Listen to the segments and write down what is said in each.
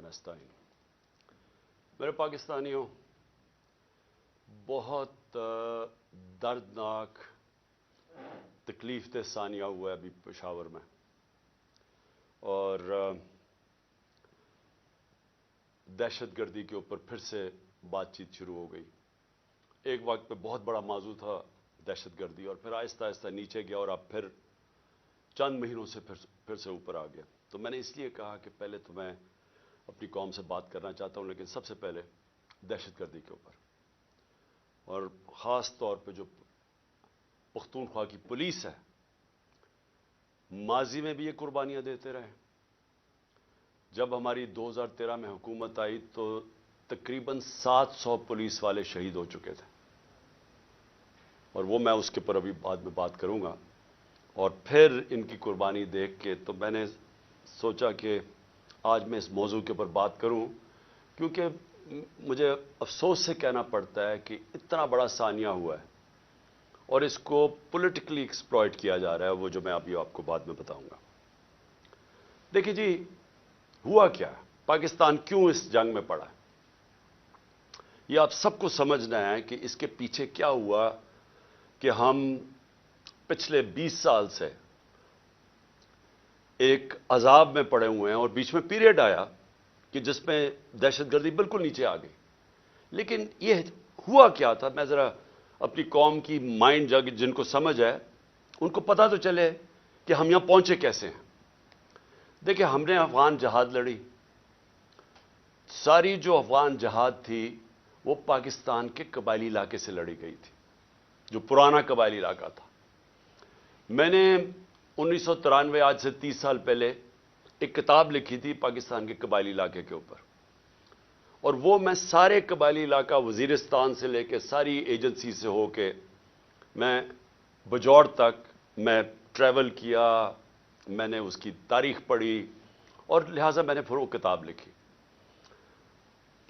فلسطین۔ میرے پاکستانیوں، بہت دردناک تکلیف دہ ثانیہ ہوا ہے ابھی پشاور میں، اور دہشت گردی کے اوپر پھر سے بات چیت شروع ہو گئی۔ ایک وقت پہ بہت بڑا موضوع تھا دہشت گردی، اور پھر آہستہ آہستہ نیچے گیا، اور اب پھر چند مہینوں سے پھر سے اوپر آ گیا۔ تو میں نے اس لیے کہا کہ پہلے تو میں اپنی قوم سے بات کرنا چاہتا ہوں، لیکن سب سے پہلے دہشت گردی کے اوپر، اور خاص طور پہ جو پختونخوا کی پولیس ہے، ماضی میں بھی یہ قربانیاں دیتے رہے۔ جب ہماری 2013 میں حکومت آئی تو تقریباً 700 پولیس والے شہید ہو چکے تھے، اور وہ میں اس کے اوپر ابھی بعد میں بات کروں گا۔ اور پھر ان کی قربانی دیکھ کے تو میں نے سوچا کہ آج میں اس موضوع کے اوپر بات کروں، کیونکہ مجھے افسوس سے کہنا پڑتا ہے کہ اتنا بڑا ثانیہ ہوا ہے اور اس کو پولیٹیکلی ایکسپلائٹ کیا جا رہا ہے، وہ جو میں ابھی آپ کو بعد میں بتاؤں گا۔ دیکھیے جی، ہوا کیا ہے، پاکستان کیوں اس جنگ میں پڑا ہے، یہ آپ سب کو سمجھنا ہے کہ اس کے پیچھے کیا ہوا کہ ہم پچھلے 20 سال سے ایک عذاب میں پڑے ہوئے ہیں، اور بیچ میں پیریڈ آیا کہ جس میں دہشت گردی بالکل نیچے آ گئی۔ لیکن یہ ہوا کیا تھا، میں ذرا اپنی قوم کی مائنڈ جن کو سمجھ ہے ان کو پتہ تو چلے کہ ہم یہاں پہنچے کیسے ہیں۔ دیکھیں، ہم نے افغان جہاد لڑی، ساری جو افغان جہاد تھی وہ پاکستان کے قبائلی علاقے سے لڑی گئی تھی، جو پرانا قبائلی علاقہ تھا۔ میں نے 1993 آج سے 30 سال پہلے ایک کتاب لکھی تھی پاکستان کے قبائلی علاقے کے اوپر، اور وہ میں سارے قبائلی علاقہ وزیرستان سے لے کے ساری ایجنسی سے ہو کے میں بجوڑ تک میں ٹریول کیا، میں نے اس کی تاریخ پڑھی، اور لہٰذا میں نے پھر وہ کتاب لکھی۔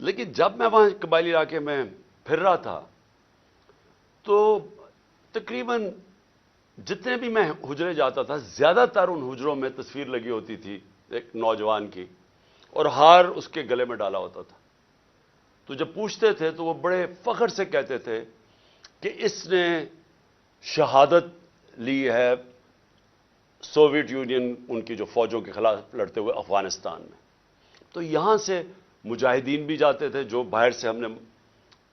لیکن جب میں وہاں قبائلی علاقے میں پھر رہا تھا تو تقریباً جتنے بھی میں حجرے جاتا تھا، زیادہ تر ان حجروں میں تصویر لگی ہوتی تھی ایک نوجوان کی، اور ہار اس کے گلے میں ڈالا ہوتا تھا۔ تو جب پوچھتے تھے تو وہ بڑے فخر سے کہتے تھے کہ اس نے شہادت لی ہے سوویت یونین ان کی جو فوجوں کے خلاف لڑتے ہوئے افغانستان میں۔ تو یہاں سے مجاہدین بھی جاتے تھے، جو باہر سے ہم نے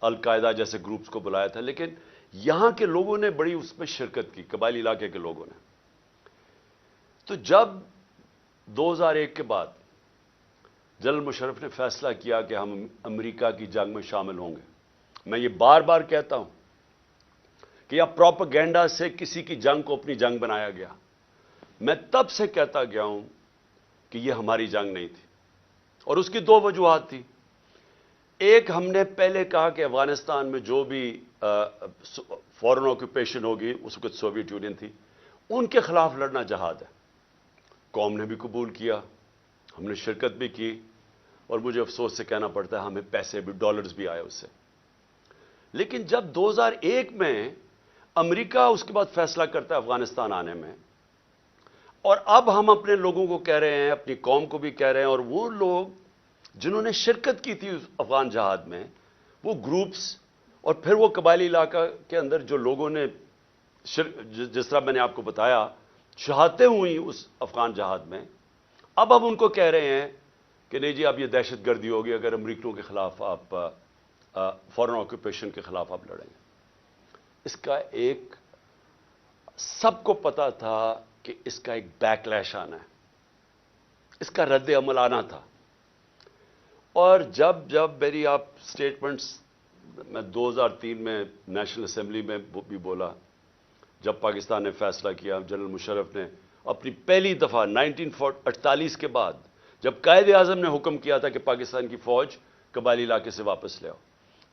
القاعدہ جیسے گروپس کو بلایا تھا، لیکن یہاں کے لوگوں نے بڑی اس میں شرکت کی، قبائلی علاقے کے لوگوں نے۔ تو جب 2001 کے بعد جنرل مشرف نے فیصلہ کیا کہ ہم امریکہ کی جنگ میں شامل ہوں گے، میں یہ بار بار کہتا ہوں کہ یہ پروپیگنڈا سے کسی کی جنگ کو اپنی جنگ بنایا گیا۔ میں تب سے کہتا گیا ہوں کہ یہ ہماری جنگ نہیں تھی، اور اس کی دو وجوہات تھی۔ ایک، ہم نے پہلے کہا کہ افغانستان میں جو بھی فورن آکوپیشن ہوگی، اس وقت سوویت یونین تھی، ان کے خلاف لڑنا جہاد ہے۔ قوم نے بھی قبول کیا، ہم نے شرکت بھی کی، اور مجھے افسوس سے کہنا پڑتا ہے ہمیں پیسے بھی، ڈالرز بھی آئے اس سے۔ لیکن جب 2001 میں امریکہ اس کے بعد فیصلہ کرتا ہے افغانستان آنے میں، اور اب ہم اپنے لوگوں کو کہہ رہے ہیں، اپنی قوم کو بھی کہہ رہے ہیں، اور وہ لوگ جنہوں نے شرکت کی تھی اس افغان جہاد میں، وہ گروپس اور پھر وہ قبائلی علاقہ کے اندر جو لوگوں نے جس طرح میں نے آپ کو بتایا شہادتیں ہوئی اس افغان جہاد میں، اب ہم ان کو کہہ رہے ہیں کہ نہیں جی، اب یہ دہشت گردی ہوگی اگر امریکیوں کے خلاف آپ فورن آکوپیشن کے خلاف آپ لڑیں گے۔ اس کا ایک سب کو پتا تھا کہ اس کا ایک بیک لیش آنا ہے، اس کا رد عمل آنا تھا۔ اور جب میری آپ سٹیٹمنٹس میں 2003 میں نیشنل اسمبلی میں بھی بولا، جب پاکستان نے فیصلہ کیا، جنرل مشرف نے اپنی پہلی دفعہ 1948 کے بعد جب قائد اعظم نے حکم کیا تھا کہ پاکستان کی فوج قبائلی علاقے سے واپس لے آؤ،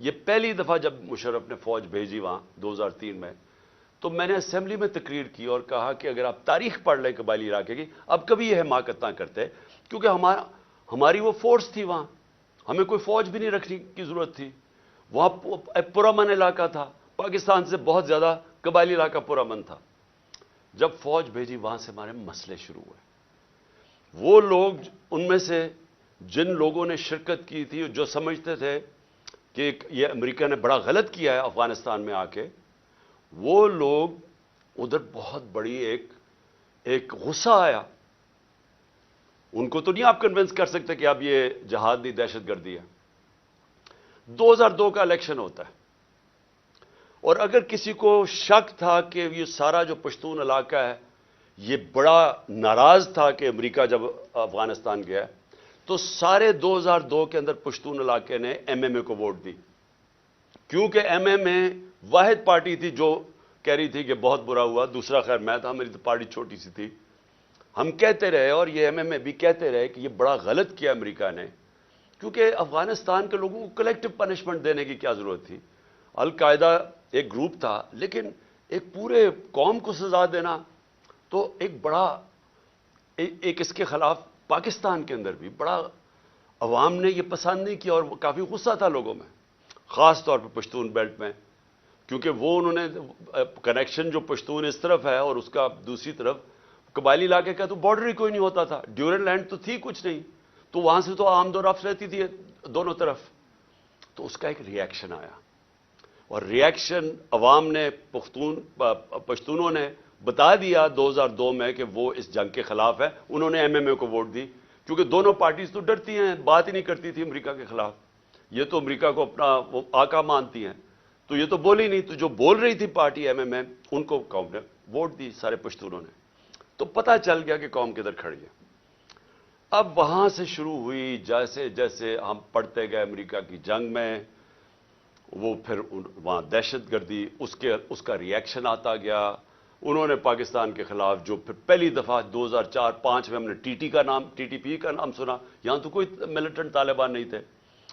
یہ پہلی دفعہ جب مشرف نے فوج بھیجی وہاں 2003 میں، تو میں نے اسمبلی میں تقریر کی اور کہا کہ اگر آپ تاریخ پڑھ لیں قبائلی علاقے کی، اب کبھی یہ حماقت نہ کرتے، کیونکہ ہماری وہ فورس تھی وہاں، ہمیں کوئی فوج بھی نہیں رکھنے کی ضرورت تھی، وہاں پرامن علاقہ تھا، پاکستان سے بہت زیادہ قبائلی علاقہ پرامن تھا۔ جب فوج بھیجی وہاں سے ہمارے مسئلے شروع ہوئے۔ وہ لوگ ان میں سے جن لوگوں نے شرکت کی تھی جو سمجھتے تھے کہ یہ امریکہ نے بڑا غلط کیا ہے افغانستان میں آ کے، وہ لوگ ادھر بہت بڑی ایک غصہ آیا. ان کو تو نہیں آپ کنونس کر سکتے کہ اب یہ جہاد نہیں دہشت گردی ہے. 2002 کا الیکشن ہوتا ہے، اور اگر کسی کو شک تھا کہ یہ سارا جو پشتون علاقہ ہے یہ بڑا ناراض تھا کہ امریکہ جب افغانستان گیا، تو سارے 2002 کے اندر پشتون علاقے نے ایم ایم اے کو ووٹ دی، کیونکہ ایم ایم اے واحد پارٹی تھی جو کہہ رہی تھی کہ بہت برا ہوا. دوسرا خیر میں تھا، میری تو پارٹی چھوٹی سی تھی. ہم کہتے رہے اور یہ ایم ایم اے بھی کہتے رہے کہ یہ بڑا غلط کیا امریکہ نے، کیونکہ افغانستان کے لوگوں کو کلیکٹو پنشمنٹ دینے کی کیا ضرورت تھی. القاعدہ ایک گروپ تھا، لیکن ایک پورے قوم کو سزا دینا تو ایک بڑا ایک اس کے خلاف پاکستان کے اندر بھی بڑا عوام نے یہ پسند نہیں کیا، اور کافی غصہ تھا لوگوں میں، خاص طور پہ پشتون بیلٹ میں، کیونکہ وہ انہوں نے کنیکشن جو پشتون اس طرف ہے اور اس کا دوسری طرف قبائلی علاقے کا تو بارڈر ہی کوئی نہیں ہوتا تھا، ڈیورن لینڈ تو تھی کچھ نہیں، تو وہاں سے تو آمد و رفت رہتی تھی دونوں طرف. تو اس کا ایک ری ایکشن آیا، اور ری ایکشن عوام نے پشتونوں نے بتا دیا 2002 میں کہ وہ اس جنگ کے خلاف ہے. انہوں نے ایم ایم اے کو ووٹ دی، کیونکہ دونوں پارٹیز تو ڈرتی ہیں، بات ہی نہیں کرتی تھی امریکہ کے خلاف. یہ تو امریکہ کو اپنا وہ آقا مانتی ہیں، تو یہ تو بولی نہیں. تو جو بول رہی تھی پارٹی ایم ایم اے، ان کو قوم نے ووٹ دی، سارے پشتونوں نے. تو پتہ چل گیا کہ قوم کدھر کھڑی ہے. اب وہاں سے شروع ہوئی، جیسے جیسے ہم پڑھتے گئے امریکہ کی جنگ میں، وہ پھر وہاں دہشت گردی اس کا ری ایکشن آتا گیا. انہوں نے پاکستان کے خلاف جو پھر پہلی دفعہ 2004-05 میں ہم نے ٹی ٹی پی کا نام سنا. یہاں تو کوئی ملیٹنٹ طالبان نہیں تھے.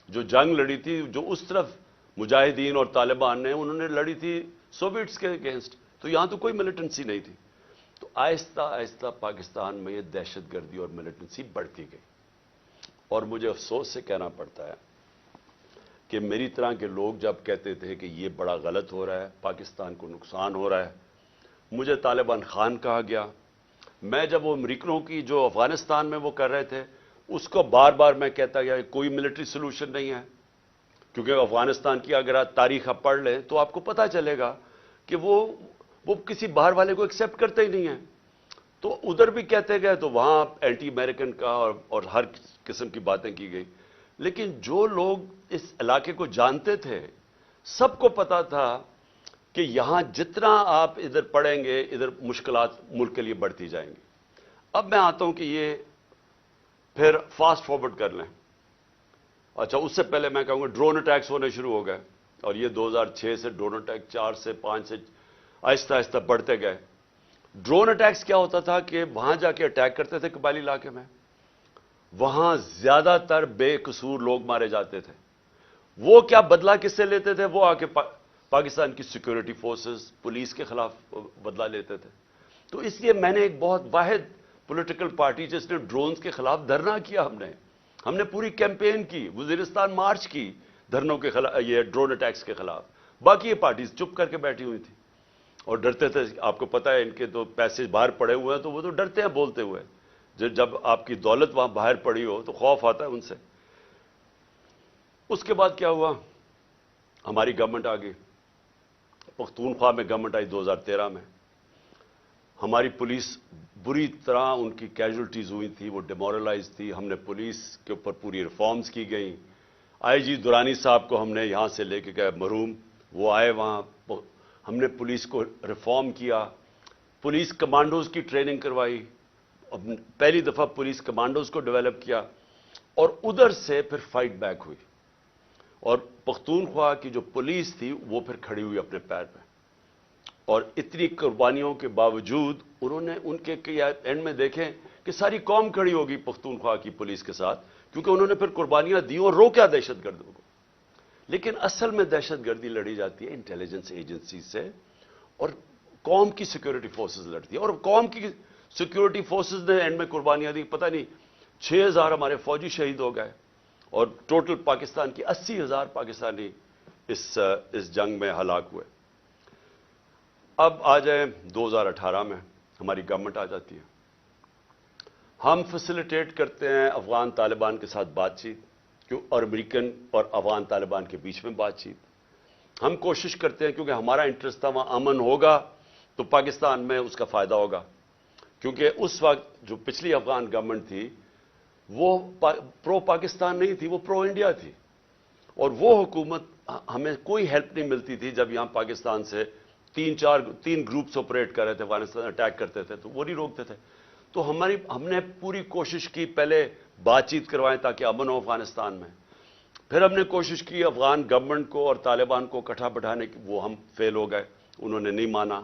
جو جنگ لڑی تھی، جو اس طرف مجاہدین اور طالبان نے انہوں نے لڑی تھی سوویٹس کے اگینسٹ، تو یہاں تو کوئی ملیٹنسی نہیں تھی. تو آہستہ آہستہ پاکستان میں یہ دہشت گردی اور ملیٹنسی بڑھتی گئی. اور مجھے افسوس سے کہنا پڑتا ہے کہ میری طرح کے لوگ جب کہتے تھے کہ یہ بڑا غلط ہو رہا ہے، پاکستان کو نقصان ہو رہا ہے، مجھے طالبان خان کہا گیا. میں جب وہ امریکنوں کی جو افغانستان میں وہ کر رہے تھے، اس کو بار بار میں کہتا گیا کہ کوئی ملٹری سولوشن نہیں ہے، کیونکہ افغانستان کی اگر آپ تاریخ آپ پڑھ لیں تو آپ کو پتہ چلے گا کہ وہ کسی باہر والے کو ایکسیپٹ کرتے ہی نہیں ہیں. تو ادھر بھی کہتے گئے، تو وہاں اینٹی امریکن کا اور ہر قسم کی باتیں کی گئی. لیکن جو لوگ اس علاقے کو جانتے تھے، سب کو پتا تھا کہ یہاں جتنا آپ ادھر پڑھیں گے، ادھر مشکلات ملک کے لیے بڑھتی جائیں گی. اب میں آتا ہوں کہ یہ پھر فاسٹ فارورڈ کر لیں. اچھا، اس سے پہلے میں کہوں گا ڈرون اٹیکس ہونے شروع ہو گئے، اور یہ 2006 سے ڈرون اٹیک 4 سے 5 سے آہستہ آہستہ بڑھتے گئے. ڈرون اٹیکس کیا ہوتا تھا کہ وہاں جا کے اٹیک کرتے تھے قبائلی علاقے میں، وہاں زیادہ تر بے قصور لوگ مارے جاتے تھے. وہ کیا بدلہ کس سے لیتے تھے؟ وہ آ کے پاکستان کی سیکورٹی فورسز، پولیس کے خلاف بدلہ لیتے تھے. تو اس لیے میں نے ایک بہت واحد پولیٹیکل پارٹی جس نے ڈرونز کے خلاف دھرنا کیا، ہم نے پوری کیمپین کی، وزیرستان مارچ کی دھرنوں کے خلاف، یہ ڈرون اٹیکس کے خلاف. باقی یہ پارٹیز چپ کر کے بیٹھی ہوئی تھی اور ڈرتے تھے. آپ کو پتا ہے ان کے تو پیسے باہر پڑے ہوئے ہیں، تو وہ تو ڈرتے ہیں بولتے ہوئے. جب آپ کی دولت وہاں باہر پڑی ہو تو خوف آتا ہے ان سے. اس کے بعد کیا ہوا؟ ہماری گورنمنٹ آ گئی، پختونخوا میں گورنمنٹ آئی 2013 میں. ہماری پولیس بری طرح ان کی کیجولٹیز ہوئی تھی، وہ ڈیمورلائز تھی. ہم نے پولیس کے اوپر پوری ریفارمز کی گئیں. آئی جی درانی صاحب کو ہم نے یہاں سے لے کے گئے مرحوم، وہ آئے وہاں. ہم نے پولیس کو ریفارم کیا، پولیس کمانڈوز کی ٹریننگ کروائی، پہلی دفعہ پولیس کمانڈوز کو ڈیولپ کیا. اور ادھر سے پھر فائٹ بیک ہوئی، اور پختونخوا کی جو پولیس تھی وہ پھر کھڑی ہوئی اپنے پیر پہ. اور اتنی قربانیوں کے باوجود انہوں نے ان کے اینڈ میں دیکھیں کہ ساری قوم کھڑی ہوگی پختونخوا کی پولیس کے ساتھ، کیونکہ انہوں نے پھر قربانیاں دی اور روکا دہشت گردوں کو. لیکن اصل میں دہشت گردی لڑی جاتی ہے انٹیلیجنس ایجنسی سے، اور قوم کی سیکورٹی فورسز لڑتی ہے. اور قوم کی سیکورٹی فورسز نے اینڈ میں قربانیاں دی. پتہ نہیں 6000 ہمارے فوجی شہید ہو گئے، اور ٹوٹل پاکستان کی 80,000 پاکستانی اس جنگ میں ہلاک ہوئے. اب آ جائیں 2018 میں ہماری گورنمنٹ آ جاتی ہے. ہم فیسیلیٹیٹ کرتے ہیں افغان طالبان کے ساتھ بات چیت اور امریکن اور افغان طالبان کے بیچ میں بات چیت. ہم کوشش کرتے ہیں کیونکہ ہمارا انٹرسٹ تھا وہاں امن ہوگا تو پاکستان میں اس کا فائدہ ہوگا. کیونکہ اس وقت جو پچھلی افغان گورنمنٹ تھی وہ پرو پاکستان نہیں تھی, وہ پرو انڈیا تھی, اور وہ حکومت ہمیں کوئی ہیلپ نہیں ملتی تھی. جب یہاں پاکستان سے تین گروپس آپریٹ کر رہے تھے, افغانستان اٹیک کرتے تھے تو وہ نہیں روکتے تھے. تو ہم نے پوری کوشش کی پہلے بات چیت کروائیں تاکہ امن ہو افغانستان میں. پھر ہم نے کوشش کی افغان گورنمنٹ کو اور طالبان کو اکٹھا بٹھانے کی, وہ ہم فیل ہو گئے, انہوں نے نہیں مانا.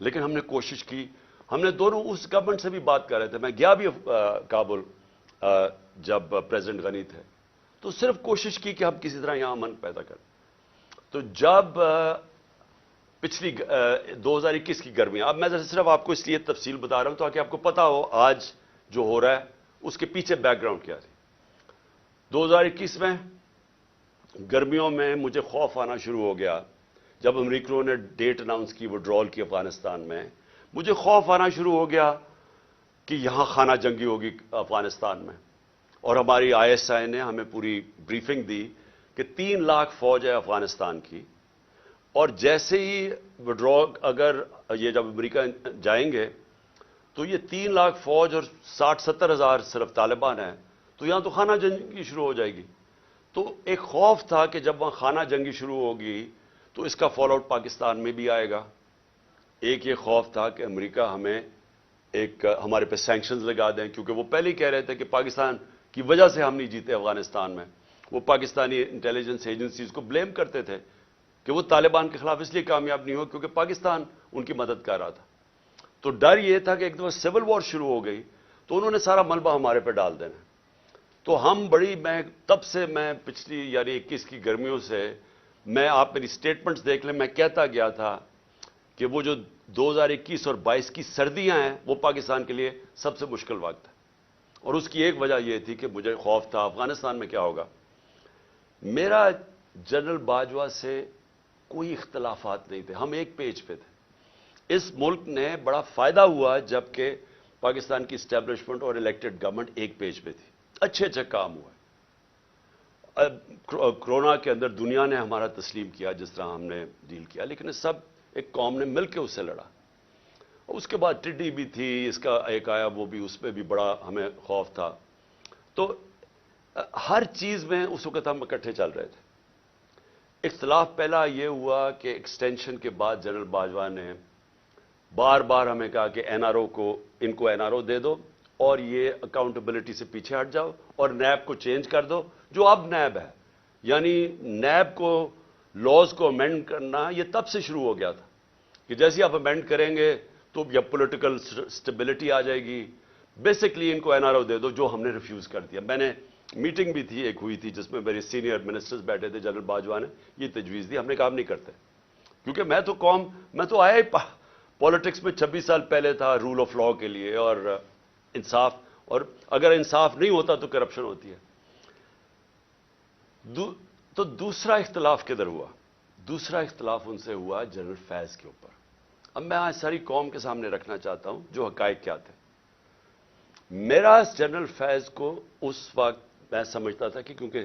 لیکن ہم نے کوشش کی, ہم نے دونوں اس گورنمنٹ سے بھی بات کر رہے تھے. میں گیا بھی کابل جب پریزیڈنٹ غنی تھے, تو صرف کوشش کی کہ ہم کسی طرح یہاں امن پیدا کریں. تو جب پچھلی 2021 کی گرمیاں, اب میں صرف آپ کو اس لیے تفصیل بتا رہا ہوں تاکہ آپ کو پتا ہو آج جو ہو رہا ہے اس کے پیچھے بیک گراؤنڈ کیا تھی. 2021 میں گرمیوں میں مجھے خوف آنا شروع ہو گیا جب امریکیوں نے ڈیٹ اناؤنس کی وڈرال کی افغانستان میں. مجھے خوف آنا شروع ہو گیا کہ یہاں خانہ جنگی ہوگی افغانستان میں. اور ہماری ISI نے ہمیں پوری بریفنگ دی کہ 3 لاکھ فوج ہے افغانستان کی, اور جیسے ہی وڈرال اگر یہ جب امریکہ جائیں گے تو یہ 3 لاکھ فوج اور 60-70 ہزار صرف طالبان ہیں, تو یہاں تو خانہ جنگی شروع ہو جائے گی. تو ایک خوف تھا کہ جب وہاں خانہ جنگی شروع ہوگی تو اس کا فال آؤٹ پاکستان میں بھی آئے گا. ایک یہ خوف تھا کہ امریکہ ہمیں ہمارے پہ سینکشنز لگا دیں, کیونکہ وہ پہلے ہی کہہ رہے تھے کہ پاکستان کی وجہ سے ہم نہیں جیتے افغانستان میں. وہ پاکستانی انٹیلیجنس ایجنسیز کو بلیم کرتے تھے کہ وہ طالبان کے خلاف اس لیے کامیاب نہیں ہو کیونکہ پاکستان ان کی مدد کر رہا تھا. تو ڈر یہ تھا کہ ایک دفعہ سول وار شروع ہو گئی تو انہوں نے سارا ملبہ ہمارے پہ ڈال دینا. تو ہم تب سے میں پچھلی یعنی 21 کی گرمیوں سے آپ میری سٹیٹمنٹس دیکھ لیں, میں کہتا گیا تھا کہ وہ جو 2021 اور 22 کی سردیاں ہیں وہ پاکستان کے لیے سب سے مشکل وقت ہے. اور اس کی ایک وجہ یہ تھی کہ مجھے خوف تھا افغانستان میں کیا ہوگا. میرا جنرل باجوہ سے کوئی اختلافات نہیں تھے, ہم ایک پیج پہ تھے. اس ملک نے بڑا فائدہ ہوا جبکہ پاکستان کی اسٹیبلشمنٹ اور الیکٹڈ گورنمنٹ ایک پیج پہ تھی. اچھے کام ہوا. کرونا کے اندر دنیا نے ہمارا تسلیم کیا جس طرح ہم نے ڈیل کیا, لیکن سب ایک قوم نے مل کے اس سے لڑا. اس کے بعد ٹڈی بھی تھی, اس کا ایک آیا وہ بھی, اس پہ بھی بڑا ہمیں خوف تھا. تو ہر چیز میں اس وقت ہم اکٹھے چل رہے تھے. اختلاف پہلا یہ ہوا کہ ایکسٹینشن کے بعد جنرل باجوہ نے بار بار ہمیں کہا کہ NRO کو ان کو NRO دے دو اور یہ اکاؤنٹیبلٹی سے پیچھے ہٹ جاؤ اور نیب کو چینج کر دو جو اب نیب ہے. یعنی نیب کو لاز کو امینڈ کرنا یہ تب سے شروع ہو گیا تھا کہ جیسے آپ امینڈ کریں گے تو یا پولیٹیکل سٹیبلٹی آ جائے گی. بیسکلی ان کو NRO دے دو, جو ہم نے ریفیوز کر دیا. میں نے میٹنگ بھی تھی ایک ہوئی تھی جس میں میرے سینئر منسٹرز بیٹھے تھے, جنرل باجوہ نے یہ تجویز دی. ہم نے کام نہیں کرتے کیونکہ میں تو آیا ہی پالیٹکس میں 26 سال پہلے تھا رول آف لا کے لیے اور انصاف, اور اگر انصاف نہیں ہوتا تو کرپشن ہوتی ہے. تو دوسرا اختلاف کدھر ہوا؟ دوسرا اختلاف ان سے ہوا جنرل فیض کے اوپر. اب میں آج ساری قوم کے سامنے رکھنا چاہتا ہوں جو حقائق کیا تھے. میرا جنرل فیض کو اس وقت میں سمجھتا تھا کہ کیونکہ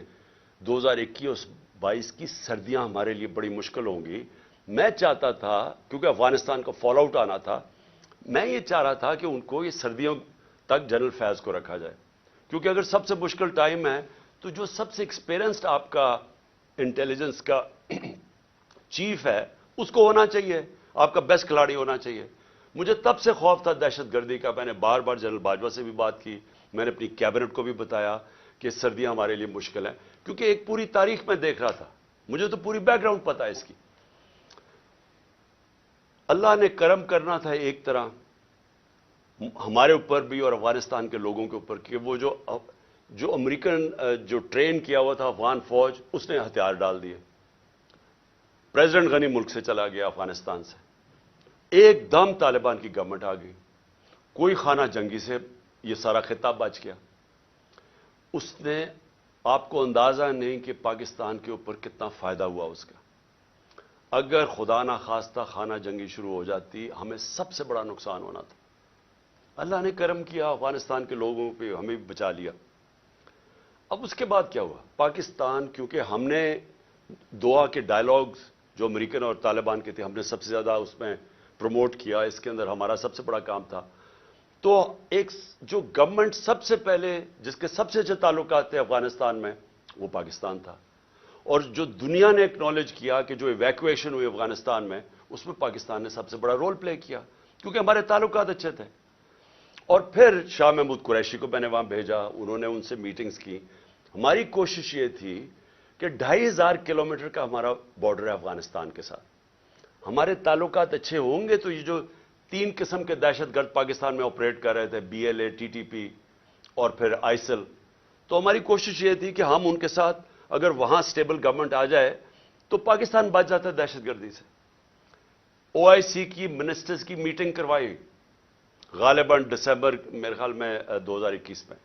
2021-22 کی سردیاں ہمارے لیے بڑی مشکل ہوں گی, میں چاہتا تھا کیونکہ افغانستان کا فال آؤٹ آنا تھا, میں یہ چاہ رہا تھا کہ ان کو یہ سردیوں تک جنرل فیض کو رکھا جائے. کیونکہ اگر سب سے مشکل ٹائم ہے تو جو سب سے ایکسپیرینسڈ آپ کا انٹیلیجنس کا چیف ہے اس کو ہونا چاہیے, آپ کا بیسٹ کھلاڑی ہونا چاہیے. مجھے تب سے خوف تھا دہشت گردی کا. میں نے بار بار جنرل باجوہ سے بھی بات کی, میں نے اپنی کیبنٹ کو بھی بتایا کہ سردیاں ہمارے لیے مشکل ہیں, کیونکہ ایک پوری تاریخ میں دیکھ رہا تھا, مجھے تو پوری بیک گراؤنڈ پتا ہے اس کی. اللہ نے کرم کرنا تھا ایک طرح ہمارے اوپر بھی اور افغانستان کے لوگوں کے اوپر کہ وہ جو امریکن جو ٹرین کیا ہوا تھا افغان فوج اس نے ہتھیار ڈال دیے. پریزیڈنٹ غنی ملک سے چلا گیا افغانستان سے, ایک دم طالبان کی گورنمنٹ آ گئی, کوئی خانہ جنگی سے یہ سارا خطہ بچ گیا. اس نے آپ کو اندازہ نہیں کہ پاکستان کے اوپر کتنا فائدہ ہوا اس کا. اگر خدا نہ خواستہ خانہ جنگی شروع ہو جاتی ہمیں سب سے بڑا نقصان ہونا تھا. اللہ نے کرم کیا، افغانستان کے لوگوں پہ ہمیں بھی بچا لیا۔ اب اس کے بعد کیا ہوا؟ پاکستان، کیونکہ ہم نے دعا کے ڈائلاگز جو امریکن اور طالبان کے تھے، ہم نے سب سے زیادہ اس میں پروموٹ کیا، اس کے اندر ہمارا سب سے بڑا کام تھا۔ تو ایک جو گورنمنٹ سب سے پہلے جس کے سب سے اچھے تعلقات تھے افغانستان میں، وہ پاکستان تھا، اور جو دنیا نے ایکنالج کیا کہ جو ایویکویشن ہوئی افغانستان میں، اس میں پاکستان نے سب سے بڑا رول پلے کیا، کیونکہ ہمارے تعلقات اچھے تھے۔ اور پھر شاہ محمود قریشی کو میں نے وہاں بھیجا، انہوں نے ان سے میٹنگز کی۔ ہماری کوشش یہ تھی کہ 2500 کلومیٹر کا ہمارا بارڈر ہے افغانستان کے ساتھ، ہمارے تعلقات اچھے ہوں گے تو یہ جو 3 قسم کے دہشت گرد پاکستان میں آپریٹ کر رہے تھے، BLA، TTP اور پھر ISIL، تو ہماری کوشش یہ تھی کہ ہم ان کے ساتھ اگر وہاں سٹیبل گورنمنٹ آ جائے تو پاکستان بچ جاتا ہے دہشت گردی سے۔ OIC کی منسٹرز کی میٹنگ کروائی غالباً دسمبر میرے خیال میں 2021 میں،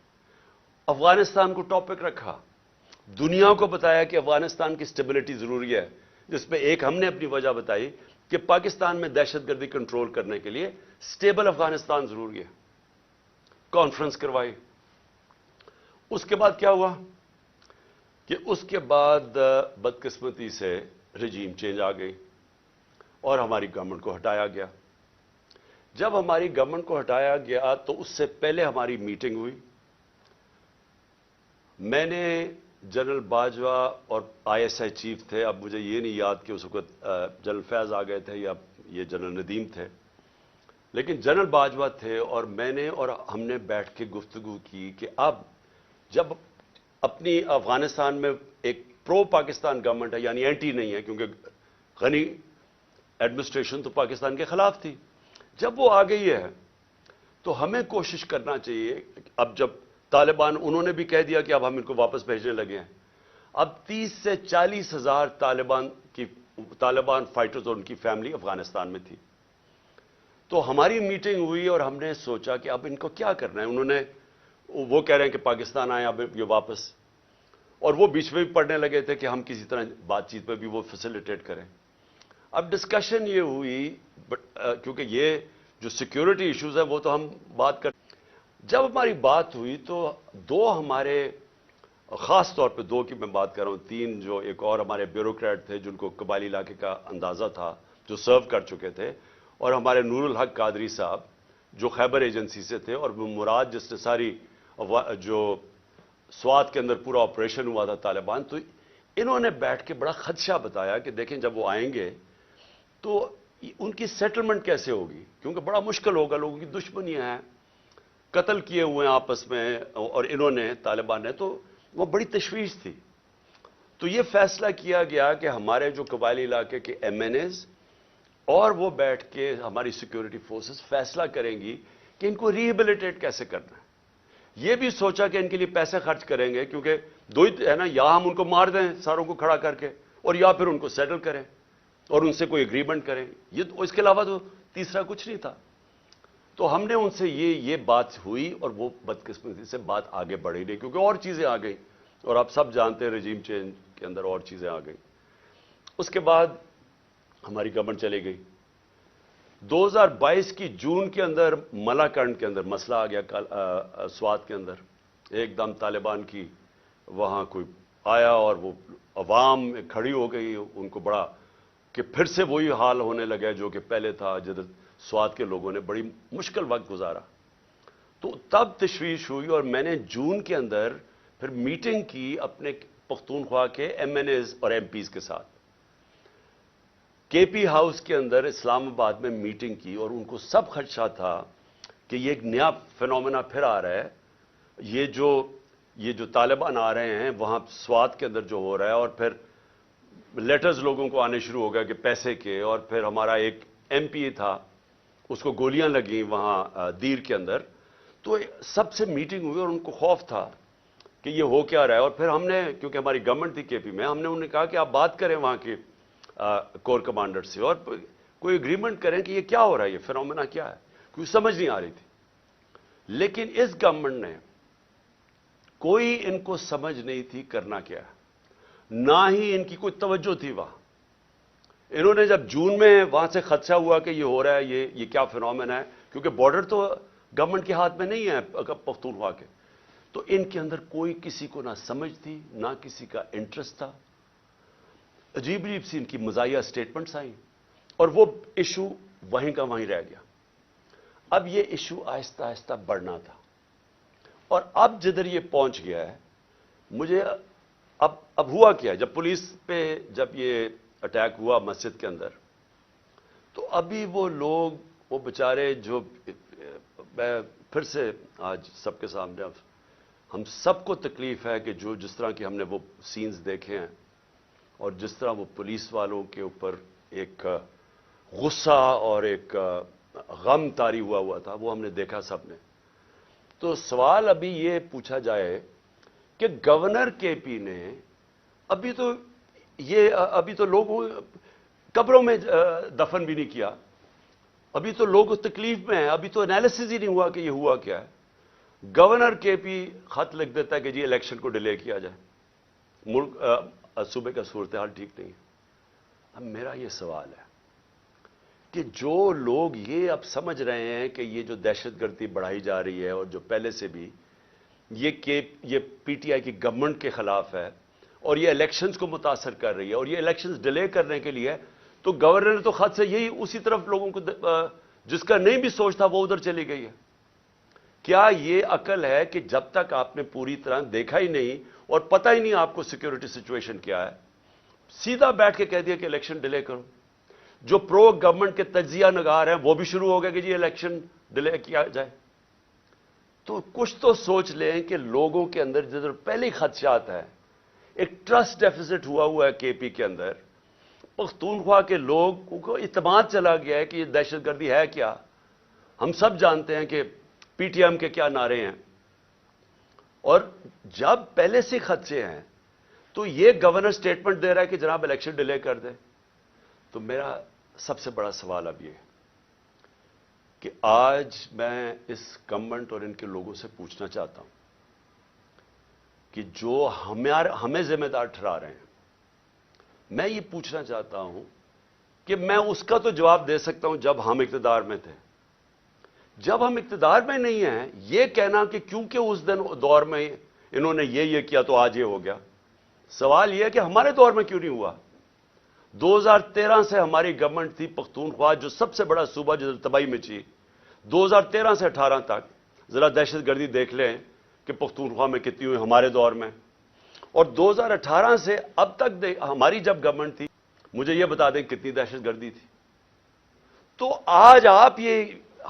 افغانستان کو ٹاپک رکھا، دنیا کو بتایا کہ افغانستان کی سٹیبلٹی ضروری ہے، جس میں ایک ہم نے اپنی وجہ بتائی کہ پاکستان میں دہشت گردی کنٹرول کرنے کے لیے سٹیبل افغانستان ضروری ہے۔ کانفرنس کروائی۔ اس کے بعد کیا ہوا کہ اس کے بعد بدقسمتی سے رجیم چینج آ گئی اور ہماری گورنمنٹ کو ہٹایا گیا۔ جب ہماری گورنمنٹ کو ہٹایا گیا تو اس سے پہلے ہماری میٹنگ ہوئی، میں نے جنرل باجوہ اور ISI چیف تھے، اب مجھے یہ نہیں یاد کہ اس وقت جنرل فیض آ گئے تھے یا یہ جنرل ندیم تھے، لیکن جنرل باجوہ تھے، اور میں نے اور ہم نے بیٹھ کے گفتگو کی کہ اب جب اپنی افغانستان میں ایک پرو پاکستان گورنمنٹ ہے، یعنی اینٹی نہیں ہے، کیونکہ غنی ایڈمنسٹریشن تو پاکستان کے خلاف تھی، جب وہ آ گئی ہے تو ہمیں کوشش کرنا چاہیے۔ اب جب طالبان انہوں نے بھی کہہ دیا کہ اب ہم ان کو واپس بھیجنے لگے ہیں، اب 30 سے 40 ہزار طالبان فائٹرز اور ان کی فیملی افغانستان میں تھی۔ تو ہماری میٹنگ ہوئی اور ہم نے سوچا کہ اب ان کو کیا کرنا ہے۔ انہوں نے وہ کہہ رہے ہیں کہ پاکستان آئے اب یہ واپس، اور وہ بیچ میں بھی پڑھنے لگے تھے کہ ہم کسی طرح بات چیت میں بھی وہ فیسیلیٹیٹ کریں۔ اب ڈسکشن یہ ہوئی، کیونکہ یہ جو سیکیورٹی ایشوز ہیں وہ تو ہم بات کر، جب ہماری بات ہوئی تو دو ہمارے، خاص طور پہ 2 کی میں بات کر رہا ہوں، 3 جو ایک اور ہمارے بیوروکریٹ تھے جن کو قبائلی علاقے کا اندازہ تھا، جو سرو کر چکے تھے، اور ہمارے نور الحق قادری صاحب جو خیبر ایجنسی سے تھے، اور مراد جس نے ساری جو سوات کے اندر پورا آپریشن ہوا تھا طالبان، تو انہوں نے بیٹھ کے بڑا خدشہ بتایا کہ دیکھیں جب وہ آئیں گے تو ان کی سیٹلمنٹ کیسے ہوگی، کیونکہ بڑا مشکل ہوگا، لوگوں کی دشمنیاں ہیں، قتل کیے ہوئے ہیں آپس میں، اور انہوں نے طالبان نے، تو وہ بڑی تشویش تھی۔ تو یہ فیصلہ کیا گیا کہ ہمارے جو قبائلی علاقے کے MNAs اور وہ بیٹھ کے ہماری سیکیورٹی فورسز فیصلہ کریں گی کہ ان کو ریہیبلیٹیٹ کیسے کرنا ہے۔ یہ بھی سوچا کہ ان کے لیے پیسے خرچ کریں گے، کیونکہ 2 ہی ہے نا، یا ہم ان کو مار دیں ساروں کو کھڑا کر کے، اور یا پھر ان کو سیٹل کریں اور ان سے کوئی اگریمنٹ کریں، یہ اس کے علاوہ تو تیسرا کچھ نہیں تھا۔ تو ہم نے ان سے یہ بات ہوئی، اور وہ بدقسمتی سے بات آگے بڑھی نہیں، کیونکہ اور چیزیں آ گئیں، اور آپ سب جانتے ہیں رجیم چینج کے اندر اور چیزیں آ گئیں۔ اس کے بعد ہماری گورنمنٹ چلی گئی۔ 2022 کی جون کے اندر ملاکنڈ کے اندر مسئلہ آ گیا، سوات کے اندر ایک دم طالبان کی وہاں کوئی آیا، اور وہ عوام کھڑی ہو گئی، ان کو بڑا کہ پھر سے وہی حال ہونے لگا جو کہ پہلے تھا، جدھر سوات کے لوگوں نے بڑی مشکل وقت گزارا۔ تو تب تشویش ہوئی، اور میں نے جون کے اندر پھر میٹنگ کی اپنے پختونخوا کے MNAs اور MPs کے ساتھ، KP ہاؤس کے اندر اسلام آباد میں میٹنگ کی، اور ان کو سب خدشہ تھا کہ یہ ایک نیا فینومینا پھر آ رہا ہے، یہ جو طالبان آ رہے ہیں وہاں سوات کے اندر جو ہو رہا ہے، اور پھر لیٹرز لوگوں کو آنے شروع ہو گیا کہ پیسے کے، اور پھر ہمارا ایک MP تھا اس کو گولیاں لگیں وہاں دیر کے اندر۔ تو سب سے میٹنگ ہوئی اور ان کو خوف تھا کہ یہ ہو کیا رہا ہے، اور پھر ہم نے، کیونکہ ہماری گورنمنٹ تھی KP میں، ہم نے انہیں کہا کہ آپ بات کریں وہاں کے کور کمانڈر سے، اور کوئی اگریمنٹ کریں کہ یہ کیا ہو رہا ہے، یہ فینومینا کیا ہے، کیونکہ سمجھ نہیں آ رہی تھی۔ لیکن اس گورنمنٹ نے کوئی ان کو سمجھ نہیں تھی کرنا کیا ہے، نہ ہی ان کی کوئی توجہ تھی وہاں۔ انہوں نے جب جون میں وہاں سے خدشہ ہوا کہ یہ ہو رہا ہے، یہ کیا فینومینا ہے، کیونکہ بارڈر تو گورنمنٹ کے ہاتھ میں نہیں ہے پختونخوا کے. تو ان کے اندر کوئی کسی کو نہ سمجھ تھی نہ کسی کا انٹرسٹ تھا. عجیب عجیب سی ان کی مزاحیہ سٹیٹمنٹس آئیں اور وہ ایشو وہیں کا وہیں رہ گیا. اب یہ ایشو آہستہ آہستہ بڑھنا تھا اور اب جدھر یہ پہنچ گیا ہے مجھے اب ہوا کیا. جب پولیس پہ جب یہ اٹیک ہوا مسجد کے اندر تو ابھی وہ لوگ وہ بیچارے جو میں پھر سے آج سب کے سامنے ہم سب کو تکلیف ہے کہ جو جس طرح کی ہم نے وہ سینز دیکھے ہیں اور جس طرح وہ پولیس والوں کے اوپر ایک غصہ اور ایک غم طاری ہوا تھا وہ ہم نے دیکھا سب نے. تو سوال ابھی یہ پوچھا جائے کہ گورنر کے پی نے ابھی تو لوگوں قبروں میں دفن بھی نہیں کیا, ابھی تو لوگ تکلیف میں ہیں, ابھی تو انالیسس ہی نہیں ہوا کہ یہ ہوا کیا ہے. گورنر کے پی خط لکھ دیتا ہے کہ جی الیکشن کو ڈیلے کیا جائے, ملک صوبے کا صورتحال ٹھیک نہیں ہے. اب میرا یہ سوال ہے کہ جو لوگ یہ اب سمجھ رہے ہیں کہ یہ جو دہشت گردی بڑھائی جا رہی ہے اور جو پہلے سے بھی یہ پی ٹی آئی کی گورنمنٹ کے خلاف ہے اور یہ الیکشنز کو متاثر کر رہی ہے اور یہ الیکشنز ڈیلے کرنے کے لیے, تو گورنر نے تو خط سے یہی اسی طرف لوگوں کو جس کا نہیں بھی سوچتا وہ ادھر چلی گئی ہے. کیا یہ عقل ہے کہ جب تک آپ نے پوری طرح دیکھا ہی نہیں اور پتہ ہی نہیں آپ کو سیکیورٹی سچویشن کیا ہے, سیدھا بیٹھ کے کہہ دیا کہ الیکشن ڈیلے کرو. جو پرو گورنمنٹ کے تجزیہ نگار ہیں وہ بھی شروع ہو گئے کہ جی الیکشن ڈیلے کیا جائے. تو کچھ تو سوچ لیں کہ لوگوں کے اندر جدھر پہلے خدشات ہیں, ایک ٹرسٹ ڈیفیسٹ ہوا ہے کے پی کے اندر. پختونخوا کے لوگوں کو اعتماد چلا گیا ہے کہ یہ دہشت گردی ہے کیا. ہم سب جانتے ہیں کہ پی ٹی ایم کے کیا نعرے ہیں, اور جب پہلے سے خدشے ہیں تو یہ گورنر سٹیٹمنٹ دے رہا ہے کہ جناب الیکشن ڈیلے کر دیں. تو میرا سب سے بڑا سوال اب یہ ہے کہ آج میں اس گورنمنٹ اور ان کے لوگوں سے پوچھنا چاہتا ہوں کہ جو ہمیں ذمہ دار ٹھہرا رہے ہیں, میں یہ پوچھنا چاہتا ہوں کہ میں اس کا تو جواب دے سکتا ہوں جب ہم اقتدار میں تھے. جب ہم اقتدار میں نہیں ہیں یہ کہنا کہ کیونکہ اس دور میں انہوں نے یہ کیا تو آج یہ ہو گیا. سوال یہ ہے کہ ہمارے دور میں کیوں نہیں ہوا. 2013 سے ہماری گورنمنٹ تھی پختونخوا جو سب سے بڑا صوبہ جو تباہی میں تھی. 2013 سے 18 تک ذرا دہشت گردی دیکھ لیں کہ پختونخوا میں کتنی ہوئی ہمارے دور میں, اور 2018 سے اب تک ہماری جب گورنمنٹ تھی مجھے یہ بتا دیں کتنی دہشت گردی تھی. تو آج